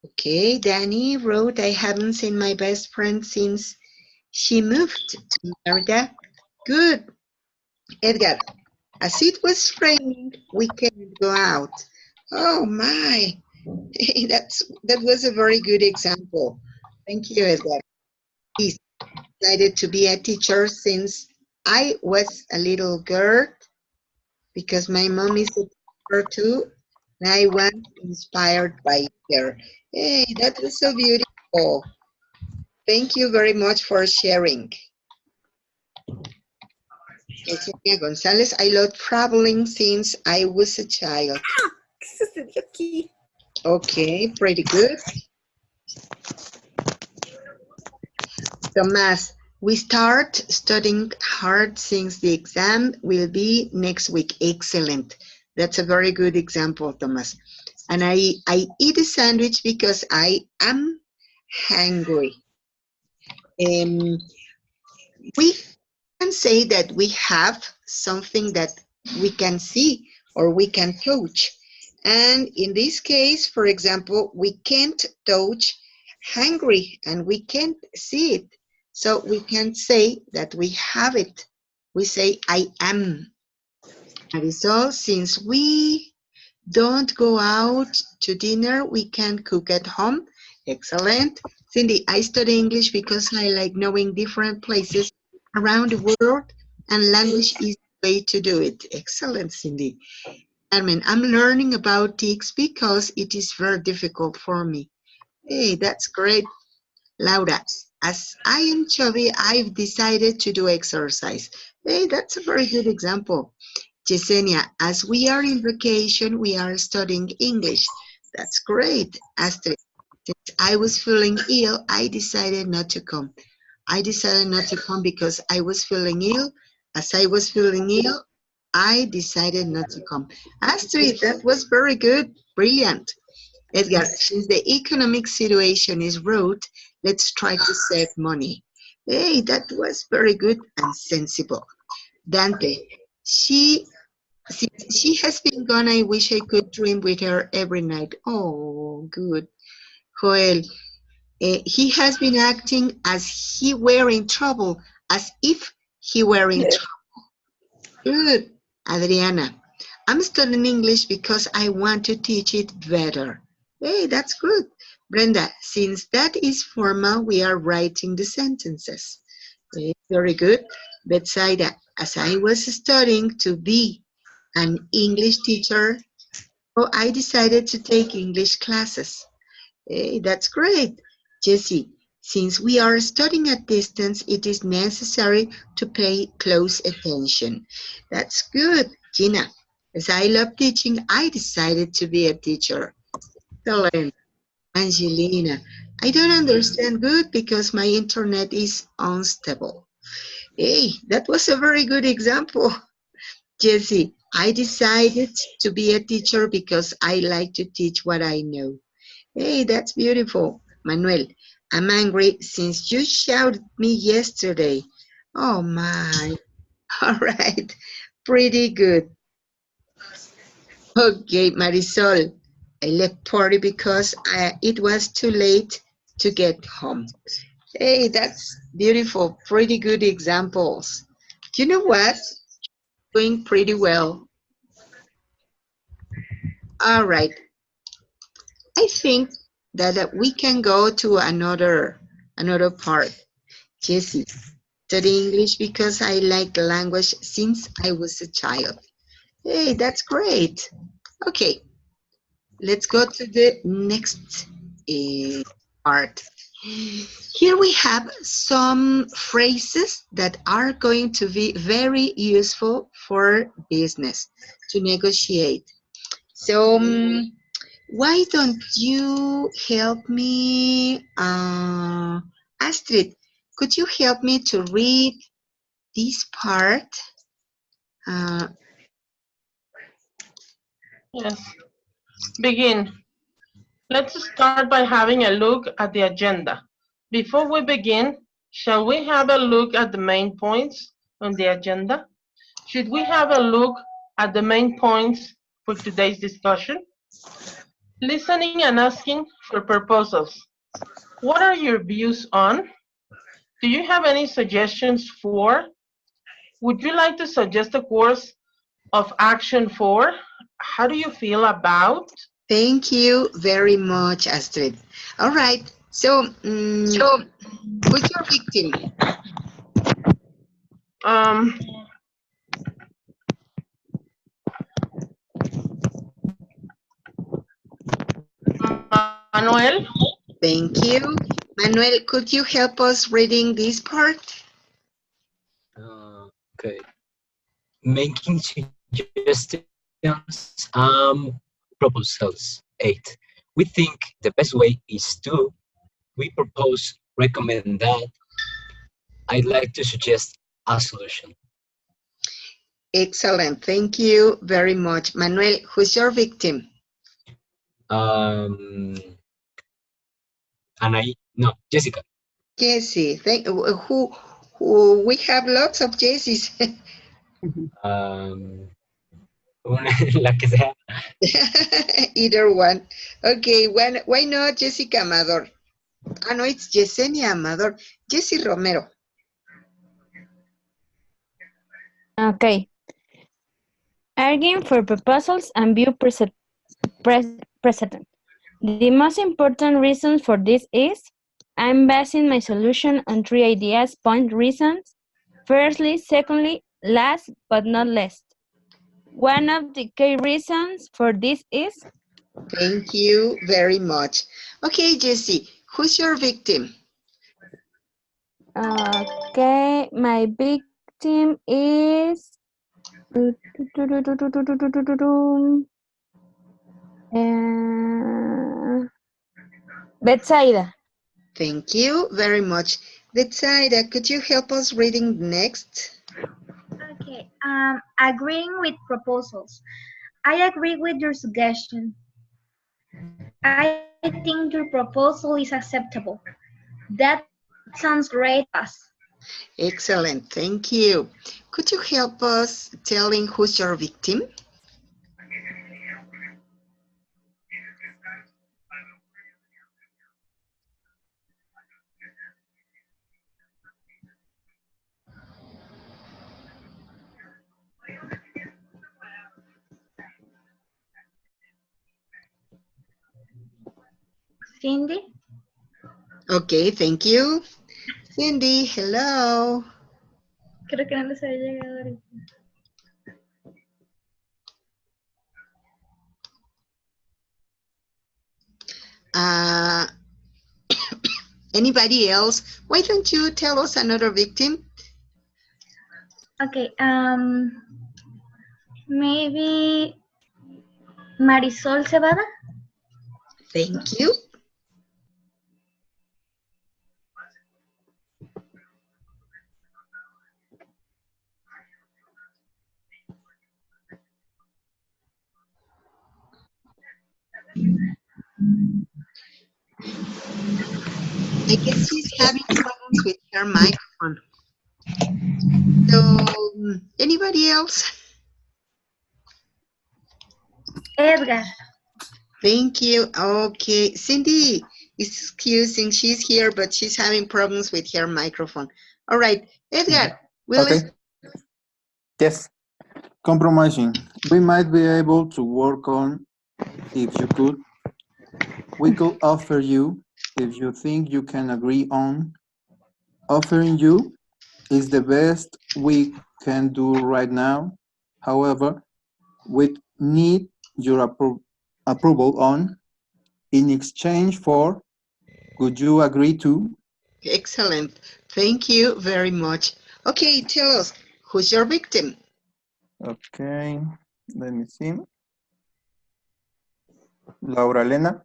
Okay, Danny wrote, I haven't seen my best friend since she moved to Merida. Good. Edgar, as it was raining, we couldn't go out. Oh my, that was a very good example. Thank you, Edgar. He decided to be a teacher since I was a little girl, because my mom is a teacher too, and I was inspired by her. Hey, that was so beautiful. Thank you very much for sharing. Yesenia Gonzalez, I love traveling since I was a child. Okay, pretty good. Tomás, we start studying hard since the exam will be next week. Excellent. That's a very good example, Tomás. And I eat a sandwich because I am hungry. We can say that we have something that we can see or we can touch. And in this case, for example, we can't touch hungry and we can't see it. So we can say that we have it. We say, I am. Marisol, since we don't go out to dinner, we can cook at home. Excellent. Cindy, I study English because I like knowing different places around the world, and language is the way to do it. Excellent, Cindy. Carmen, I'm learning about tics because it is very difficult for me. Hey, that's great. Laura, as I am chubby, I've decided to do exercise. Hey, that's a very good example. Yesenia, as we are in vacation, we are studying English. That's great. Astrid, since I was feeling ill, I decided not to come. I decided not to come because I was feeling ill. As I was feeling ill, I decided not to come. Astrid, that was very good. Brilliant. Edgar, since the economic situation is rude, let's try to save money. Hey, that was very good and sensible. Dante, since she has been gone, I wish I could dream with her every night. Oh, good. Joel, he has been acting as he were in trouble, as if he were in trouble. Good. Adriana, I'm studying English because I want to teach it better. Hey, that's good. Brenda, since that is formal, we are writing the sentences. Very good. Betsaida, as I was studying to be an English teacher, so I decided to take English classes. Hey, that's great. Jessie, since we are studying at distance, it is necessary to pay close attention. That's good. Gina, As I love teaching, I decided to be a teacher. Excellent. Angelina, I don't understand good because my internet is unstable. Hey, that was a very good example. Jessie, I decided to be a teacher because I like to teach what I know. Hey, that's beautiful. Manuel, I'm angry since you shouted me yesterday. Oh my. All right. Pretty good. Okay, Marisol, I left party because it was too late to get home. Hey, that's beautiful. Pretty good examples. You know what? Doing pretty well. All right. I think that we can go to another part. Jessie, study English because I like the language since I was a child. Hey, that's great. Okay, let's go to the next part. Here we have some phrases that are going to be very useful for business to negotiate. So, why don't you help me, Astrid, could you help me to read this part? Yes. Begin. Let's start by having a look at the agenda. Before we begin, shall we have a look at the main points on the agenda? Should we have a look at the main points for today's discussion? Listening and asking for proposals. What are your views on? Do you have any suggestions for? Would you like to suggest a course of action for? How do you feel about? Thank you very much, Astrid. All right. So, who's your victim? Manuel. Thank you. Manuel, could you help us reading this part? Okay. Making suggestions, proposals. 8. We think the best way is to, we propose, recommend that. I'd like to suggest a solution. Excellent. Thank you very much. Manuel, who's your victim? Jessica. Jessie. Who we have lots of Jessies. La que sea. Either one. Okay, why not Jessica Amador? Ah, no, it's Yesenia Amador. Jessie Romero. Okay. Arguing for proposals and view precedent. The most important reason for this is I'm basing my solution on 3 ideas, point reasons. Firstly, secondly, last but not least. One of the key reasons for this is? Thank you very much. Okay, Jessie, who's your victim? Okay, my victim is Betsaida. Thank you very much. Betsaida, could you help us reading next? Okay, agreeing with proposals. I agree with your suggestion. I think your proposal is acceptable. That sounds great to us. Excellent, thank you. Could you help us telling who's your victim? Cindy? Okay, thank you. Cindy, hello. Creo que no les había llegado ahorita. Anybody else? Why don't you tell us another victim? Okay, Maybe Marisol Cebada? Thank you. I guess she's having problems with her microphone. So, anybody else? Edgar. Thank you. Okay. Cindy is excusing. She's here, but she's having problems with her microphone. All right. Edgar, will Okay. Yes. Compromising. We might be able to work on, if you could. We could offer you, if you think you can agree on. Offering you is the best we can do right now. However, we need your approval on. In exchange for, would you agree to? Excellent. Thank you very much. Okay, tell us, who's your victim? Okay, let me see. Laura Elena.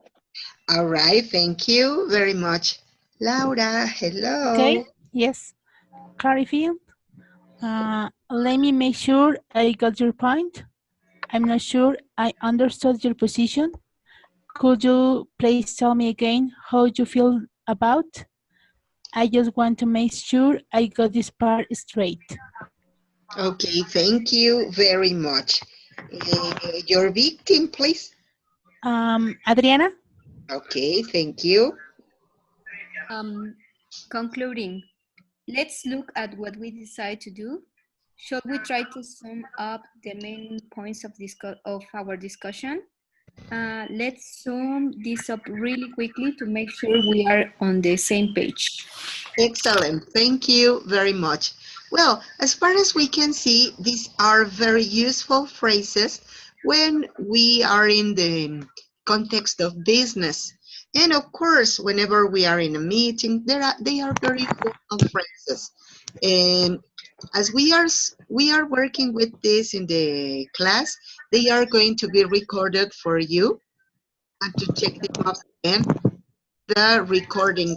All right, thank you very much. Laura, hello. Okay, yes. Clarifying. Let me make sure I got your point. I'm not sure I understood your position. Could you please tell me again how you feel about? I just want to make sure I got this part straight. Okay, thank you very much. Your victim, please. Adriana? Okay, thank you. Concluding, let's look at what we decide to do. Shall we try to sum up the main points of our discussion? Let's sum this up really quickly to make sure we are on the same page. Excellent. Thank you very much. Well, as far as we can see, these are very useful phrases when we are in the context of business. And of course, whenever we are in a meeting, they are very useful phrases. And as we are working with this in the class, they are going to be recorded for you and to check them out again. The recording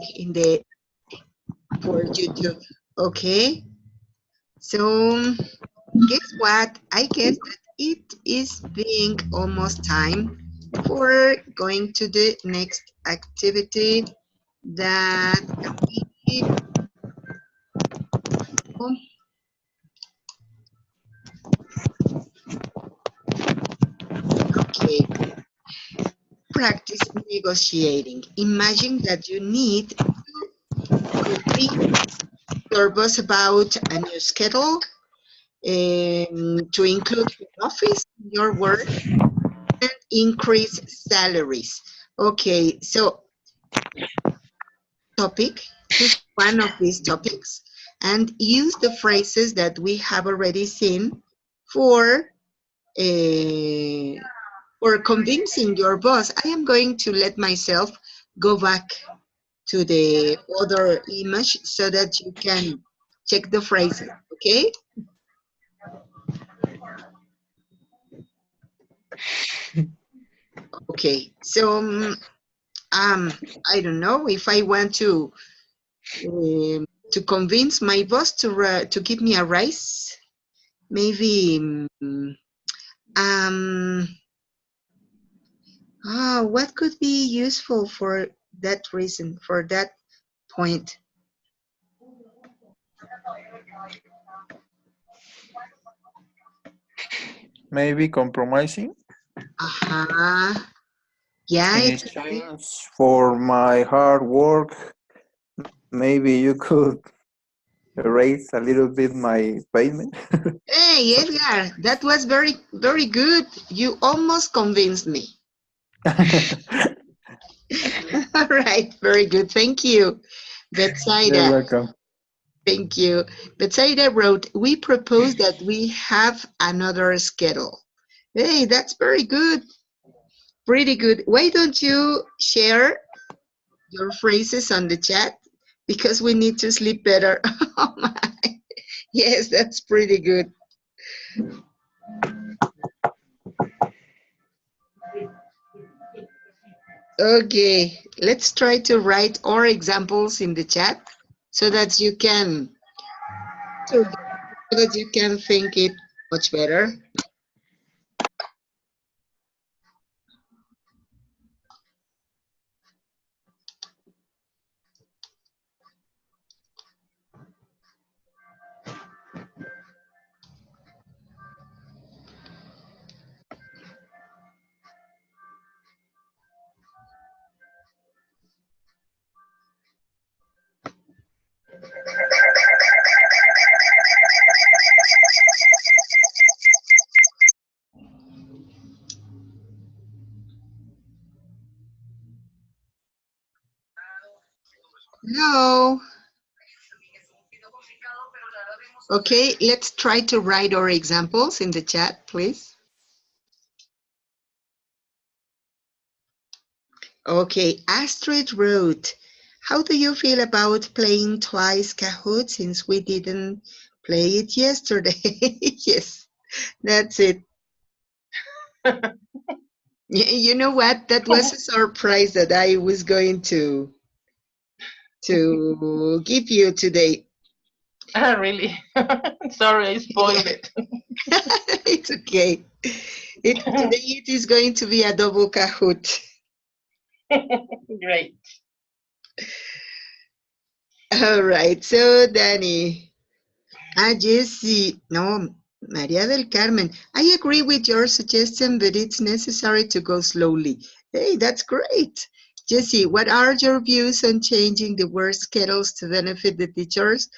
for YouTube. Okay. So guess what? I guess that it is being almost time for going to the next activity that we okay. Practice negotiating. Imagine that you need to convince your boss about a new schedule to include office in your work and increase salaries. Okay, so topic, choose one of these topics and use the phrases that we have already seen for convincing your boss. I am going to let myself go back to the other image so that you can check the phrases, okay? Okay, so I don't know if I want to convince my boss to give me a raise. Maybe what could be useful for that reason, for that point? Maybe compromising. Yeah. In exchange for my hard work, maybe you could raise a little bit my payment. Hey, Edgar, that was very, very good. You almost convinced me. All right, very good. Thank you, Betsaida. You're welcome. Thank you. Betsaida wrote, we propose that we have another schedule. Hey, that's very good. Pretty good. Why don't you share your phrases on the chat? Because we need to sleep better. Oh my. Yes, that's pretty good. Okay, let's try to write our examples in the chat so that you can think it much better. No. Okay, let's try to write our examples in the chat, please. Okay, Astrid wrote, how do you feel about playing twice Kahoot since we didn't play it yesterday? Yes, that's it. You know what? That was a surprise that I was going to give you today. Really? Sorry, I spoiled it. It's okay. Today it is going to be a double Kahoot. Great. All right, so Danny. Jessie. No, Maria del Carmen. I agree with your suggestion, but it's necessary to go slowly. Hey, that's great. Jessie, what are your views on changing the work schedules to benefit the teachers?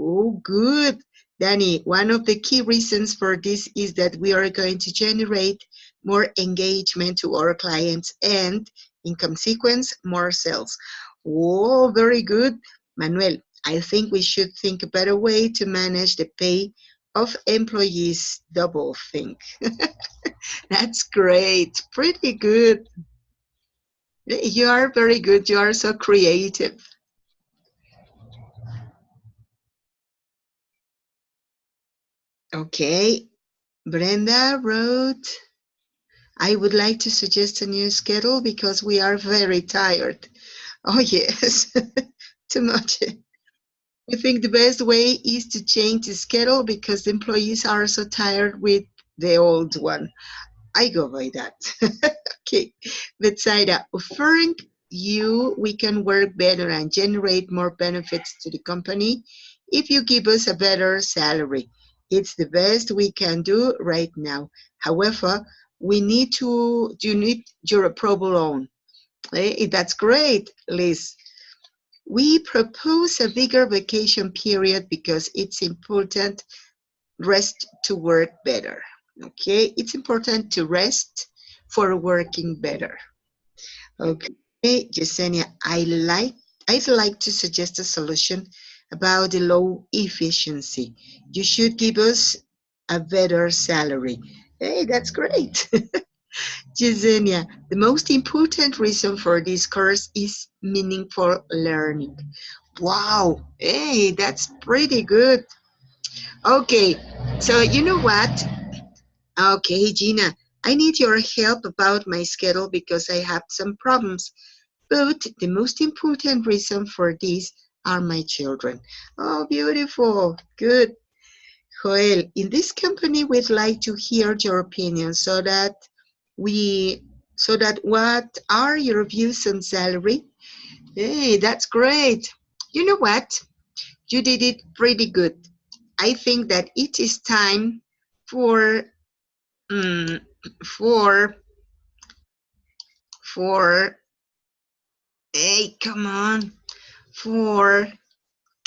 Oh, good. Danny, one of the key reasons for this is that we are going to generate more engagement to our clients and, in consequence, more sales. Oh, very good. Manuel, I think we should think a better way to manage the pay of employees. Double think. That's great. Pretty good. You are very good. You are so creative. Okay. Brenda wrote, I would like to suggest a new schedule because we are very tired. Oh, yes. Too much. We think the best way is to change the schedule because the employees are so tired with the old one. I go by that. Okay. Betsaida, offering you we can work better and generate more benefits to the company if you give us a better salary. It's the best we can do right now. However, you need your approval on. That's great, Liz. We propose a bigger vacation period because it's important rest to work better. Okay, it's important to rest for working better. Okay, Yesenia, I'd like to suggest a solution about the low efficiency. You should give us a better salary. Hey, that's great. Yesenia, the most important reason for this course is meaningful learning. Wow, hey, that's pretty good. Okay, so you know what? Okay, Gina, I need your help about my schedule because I have some problems. But the most important reason for this are my children. Oh, beautiful. Good. Joel, in this company, we'd like to hear your opinion so that what are your views on salary? Hey, that's great. You know what? You did it pretty good. I think that it is time for hey, come on, for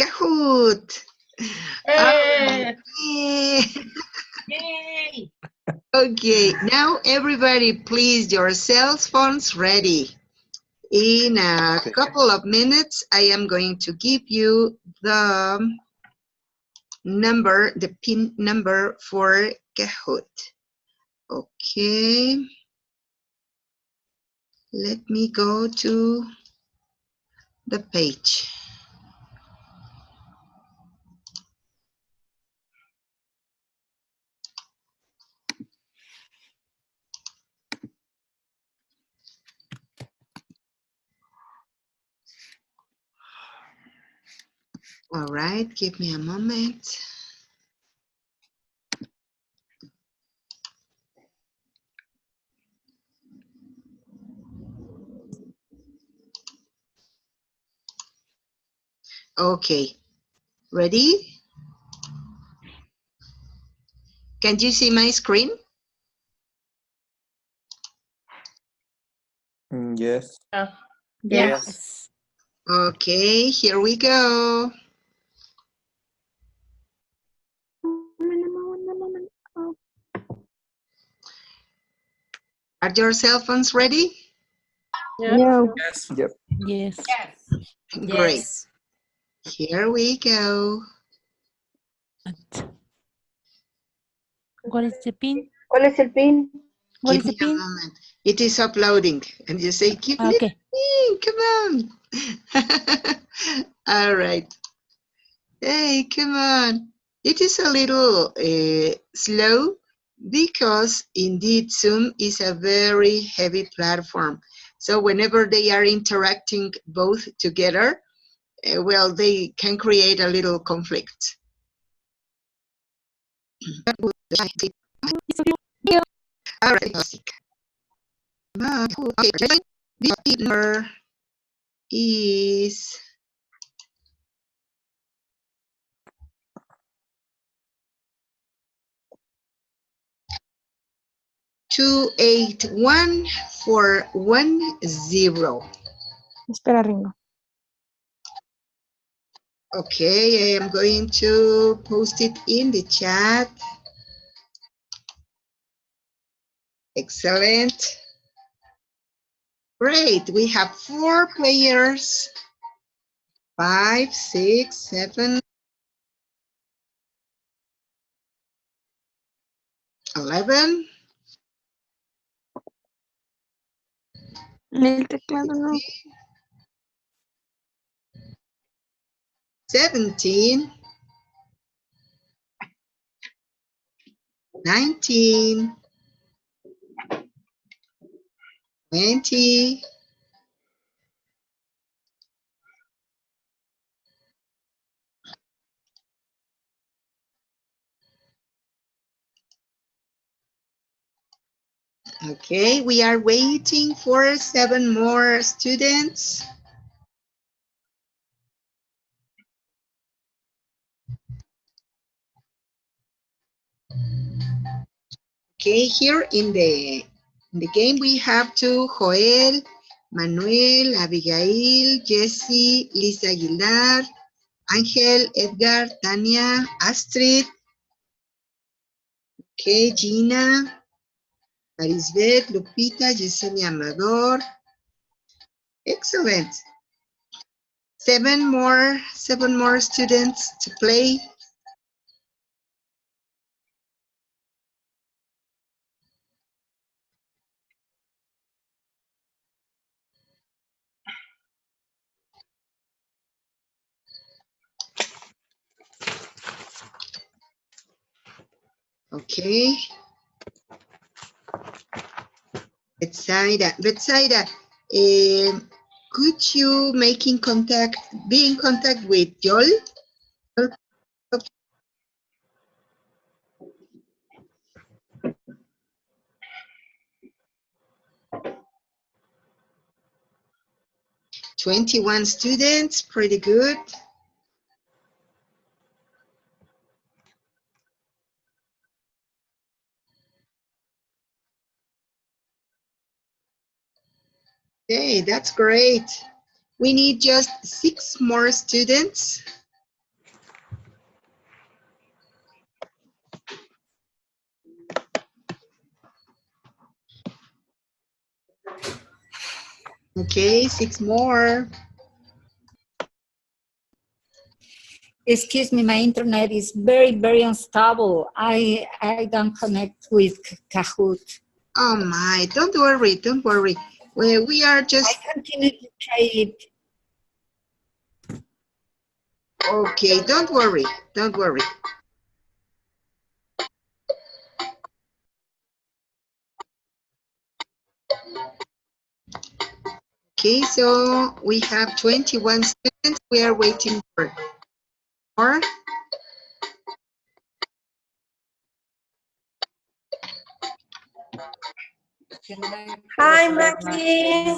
Kahoot. Hey. Yay. Okay, now everybody please your cell phones ready. In a couple of minutes, I am going to give you the PIN number for Kahoot. Okay. Let me go to the page. All right, give me a moment. Okay, ready? Can you see my screen? Yes. Yes. Okay, here we go. Are your cell phones ready? No. Yes. Yep. Yes. Great. Here we go. What is the pin? ¿Cuál es el pin? What Give is the me a pin? moment. It is uploading. And you say, give me Okay. the pin. Come on. All right. Hey, come on. It is a little slow because indeed Zoom is a very heavy platform. So whenever they are interacting both together, well, they can create a little conflict. All right. Okay, the number is 281410. Espera, Ringo. Okay, I am going to post it in the chat. Excellent. Great, we have 4 players. 5, 6, 7, 11. El teclado no. 17, 19, 20, 21. Okay, we are waiting for 7 more students. Okay, here in the game we have to Joel, Manuel, Abigail, Jessie, Lisa Aguilar, Ángel, Edgar, Tania, Astrid, okay, Gina, Marisbeth, Lupita, Yesenia Amador. Excellent. 7 more students to play. Okay. Betsaida, could you be in contact with Joel? 21 students, pretty good. Okay, that's great. We need just 6 more students. Okay, 6 more. Excuse me, my internet is very, very unstable. I don't connect with Kahoot. Oh my, don't worry. We are just... I continue to try it. Okay, don't worry. Okay, so we have 21 students we are waiting for. more? Hi, Maggie.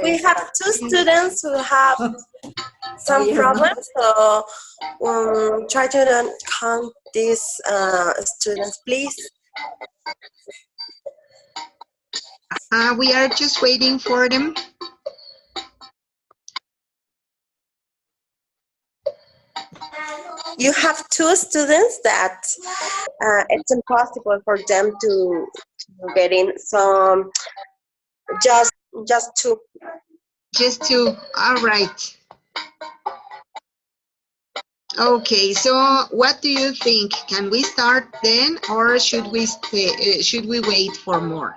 We have two students who have some problems, so try to count these students, please. We are just waiting for them. You have two students that it's impossible for them to get in, so just two. Just two, all right. Okay, so what do you think? Can we start then, or should we stay, should we wait for more?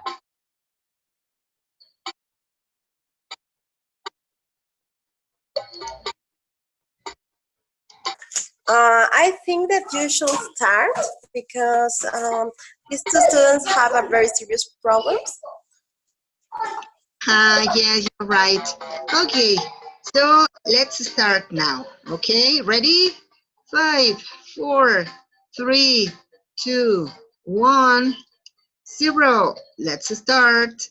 I think that you should start because these two students have a very serious problems. Yeah, you're right. Okay, so let's start now. Okay, ready? 5, 4, 3, 2, 1, 0. Let's start.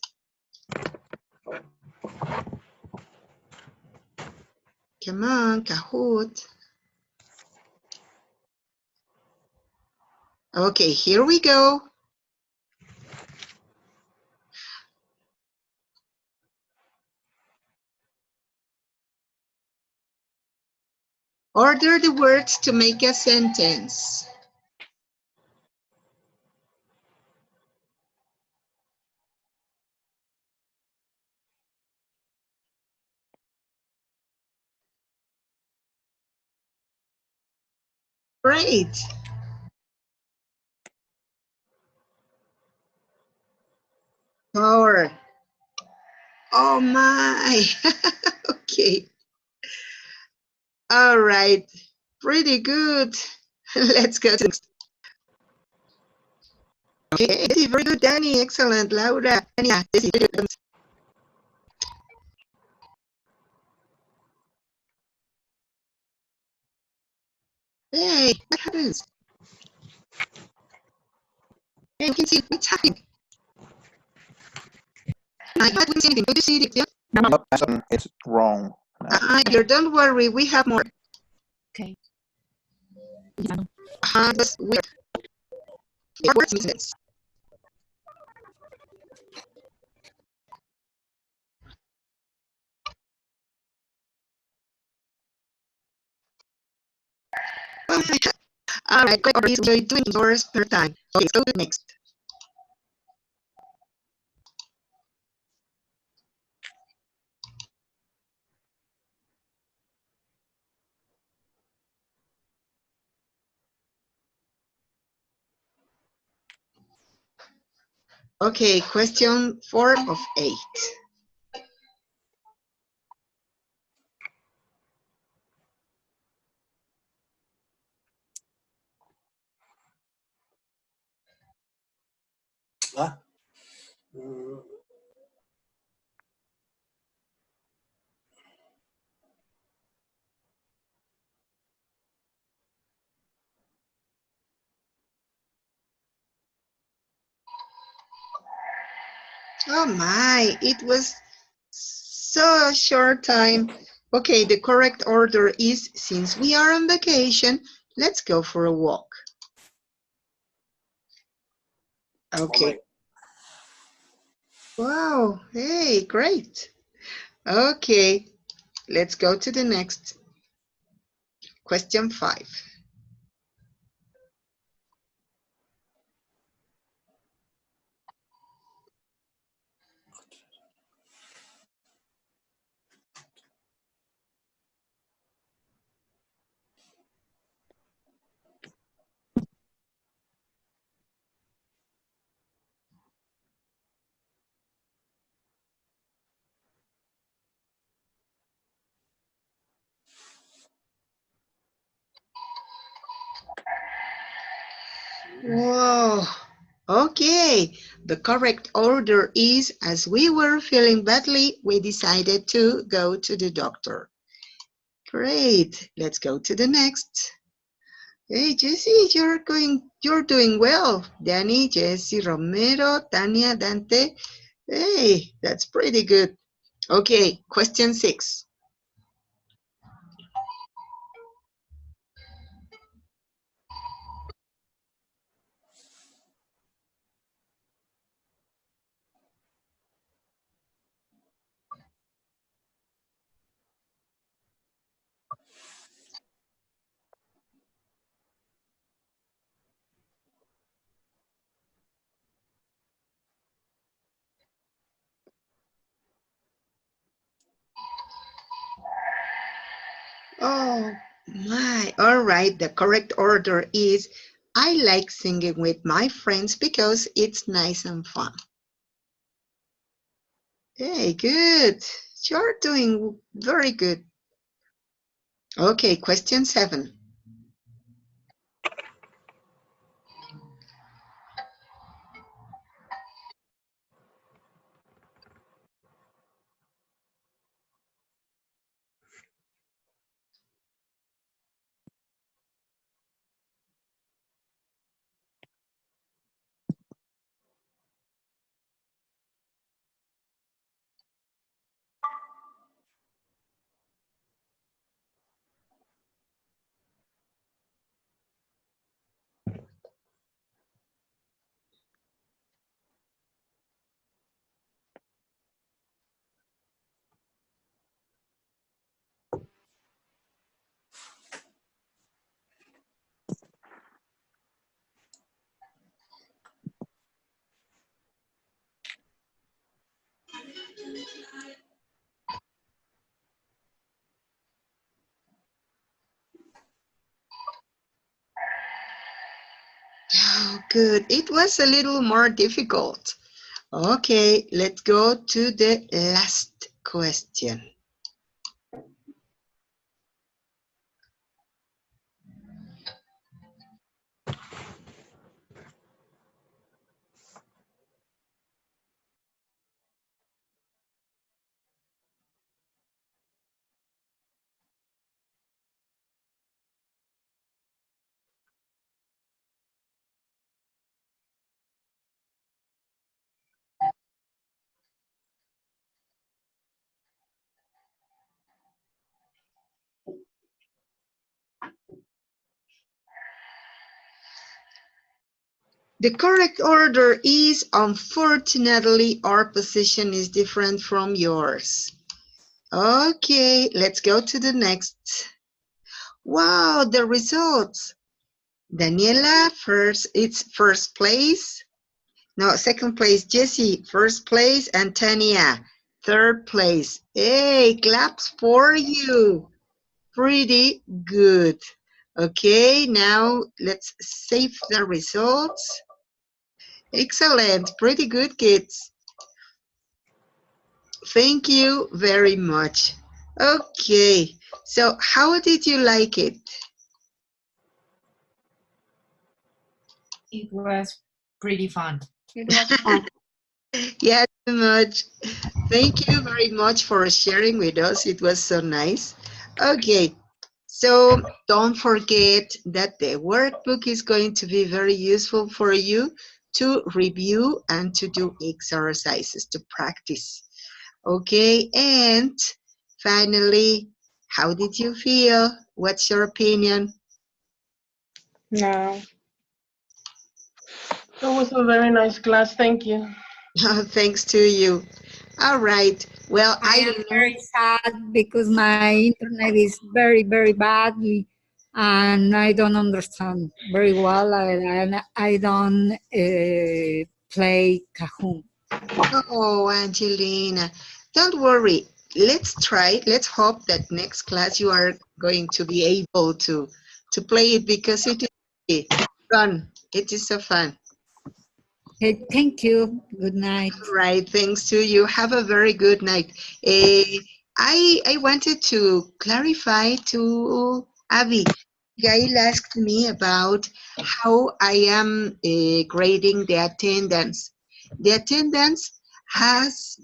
Come on, Kahoot. Okay, here we go. Order the words to make a sentence. Great. Power. Oh my. Okay. All right. Pretty good. Let's go to next. Okay, this is very good, Danny. Excellent, Laura. Tania, this is very good. Hey, what happens? Hey, you can see what's happening. I can't see anything. Did you see it? No, it's wrong. Here, don't worry. We have more. Okay. That's weird. Yeah, words missing. All right, great. We're doing yours per time. Okay, let's go to the next. Okay, question 4 of 8. Oh my, it was so a short time. Okay, the correct order is, since we are on vacation, let's go for a walk. Okay. Wow, hey, great. Okay, let's go to the next. Question 5. Whoa. Okay, the correct order is, as we were feeling badly, we decided to go to the doctor. Great, let's go to the next. Hey, Jessie, you're doing well. Danny, Jessie, Romero, Tania, Dante. Hey, that's pretty good. Okay, question 6. Oh my, all right. The correct order is I like singing with my friends because it's nice and fun. Hey, good. You're doing very good. Okay, question 7. Oh, good. It was a little more difficult. Okay, let's go to the last question. The correct order is, unfortunately, our position is different from yours. Okay, let's go to the next. Wow, the results. Daniela, it's first place. No, second place, Jessie, first place, and Tania, third place. Hey, claps for you. Pretty good. Okay, now let's save the results. Excellent, pretty good, kids. Thank you very much. Okay, so how did you like it? It was pretty fun. It was fun. Yeah, too much. Thank you very much for sharing with us. It was so nice. Okay, so don't forget that the workbook is going to be very useful for you to review and to do exercises to practice. Okay, and finally, how did you feel? What's your opinion? No. It was a very nice class. Thank you. Thanks to you. All right. Well, I am very sad because my internet is very, very bad and I don't understand very well and I don't play Kahoot. Oh, Angelina, don't worry. Let's try. Let's hope that next class you are going to be able to play it because it is fun. It is so fun. Okay, thank you. Good night. All right. Thanks to you. Have a very good night. I wanted to clarify to Abby. Gail asked me about how I am grading the attendance. The attendance has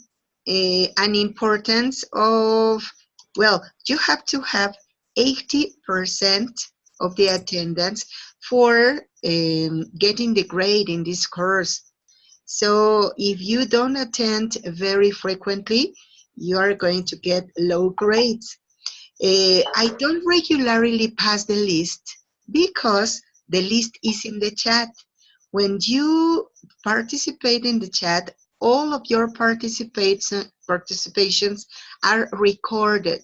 an importance of, well, you have to have 80% of the attendance for getting the grade in this course. So if you don't attend very frequently, you are going to get low grades. I don't regularly pass the list because the list is in the chat. When you participate in the chat, all of your participations are recorded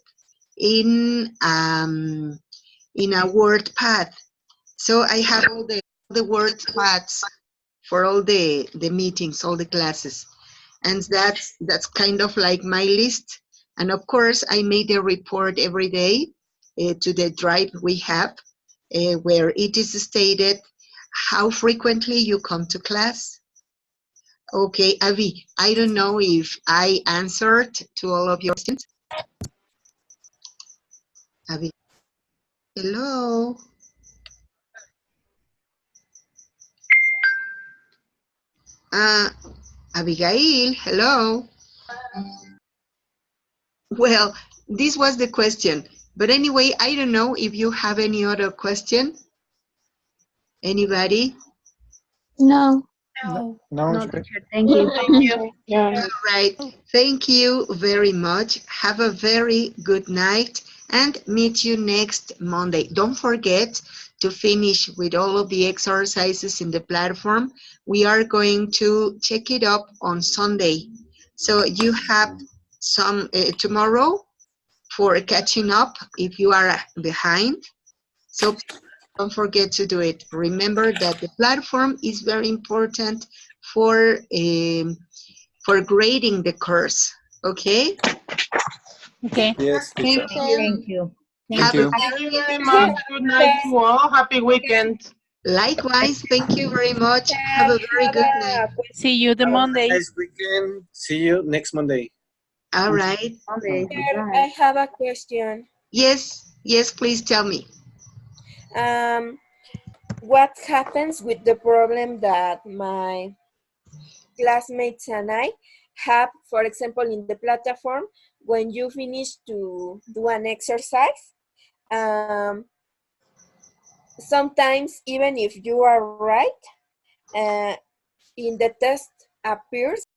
in a word pad. So I have all the word pads for all the meetings, all the classes. And that's kind of like my list. And of course, I made a report every day to the drive we have, where it is stated how frequently you come to class. Okay, Avi, I don't know if I answered to all of your questions. Avi, hello. Abigail, hello. Well, this was the question. But anyway, I don't know if you have any other question. Anybody? No. No, teacher, thank you. Thank you. All right. Thank you very much. Have a very good night and meet you next Monday. Don't forget to finish with all of the exercises in the platform. We are going to check it up on Sunday. So you have some tomorrow for catching up if you are behind. So don't forget to do it. Remember that the platform is very important for grading the course. Okay? Okay. Yes, teacher. Thank you. Have a Thank you very much. Good night to all. Happy weekend. Likewise, thank you very much. Have a very good night. See you the Have a Monday. nice weekend. See you next Monday. All right. I have a question. Yes, yes, please tell me. What happens with the problem that my classmates and I have, for example, in the platform, when you finish to do an exercise, sometimes even if you are right, in the test appears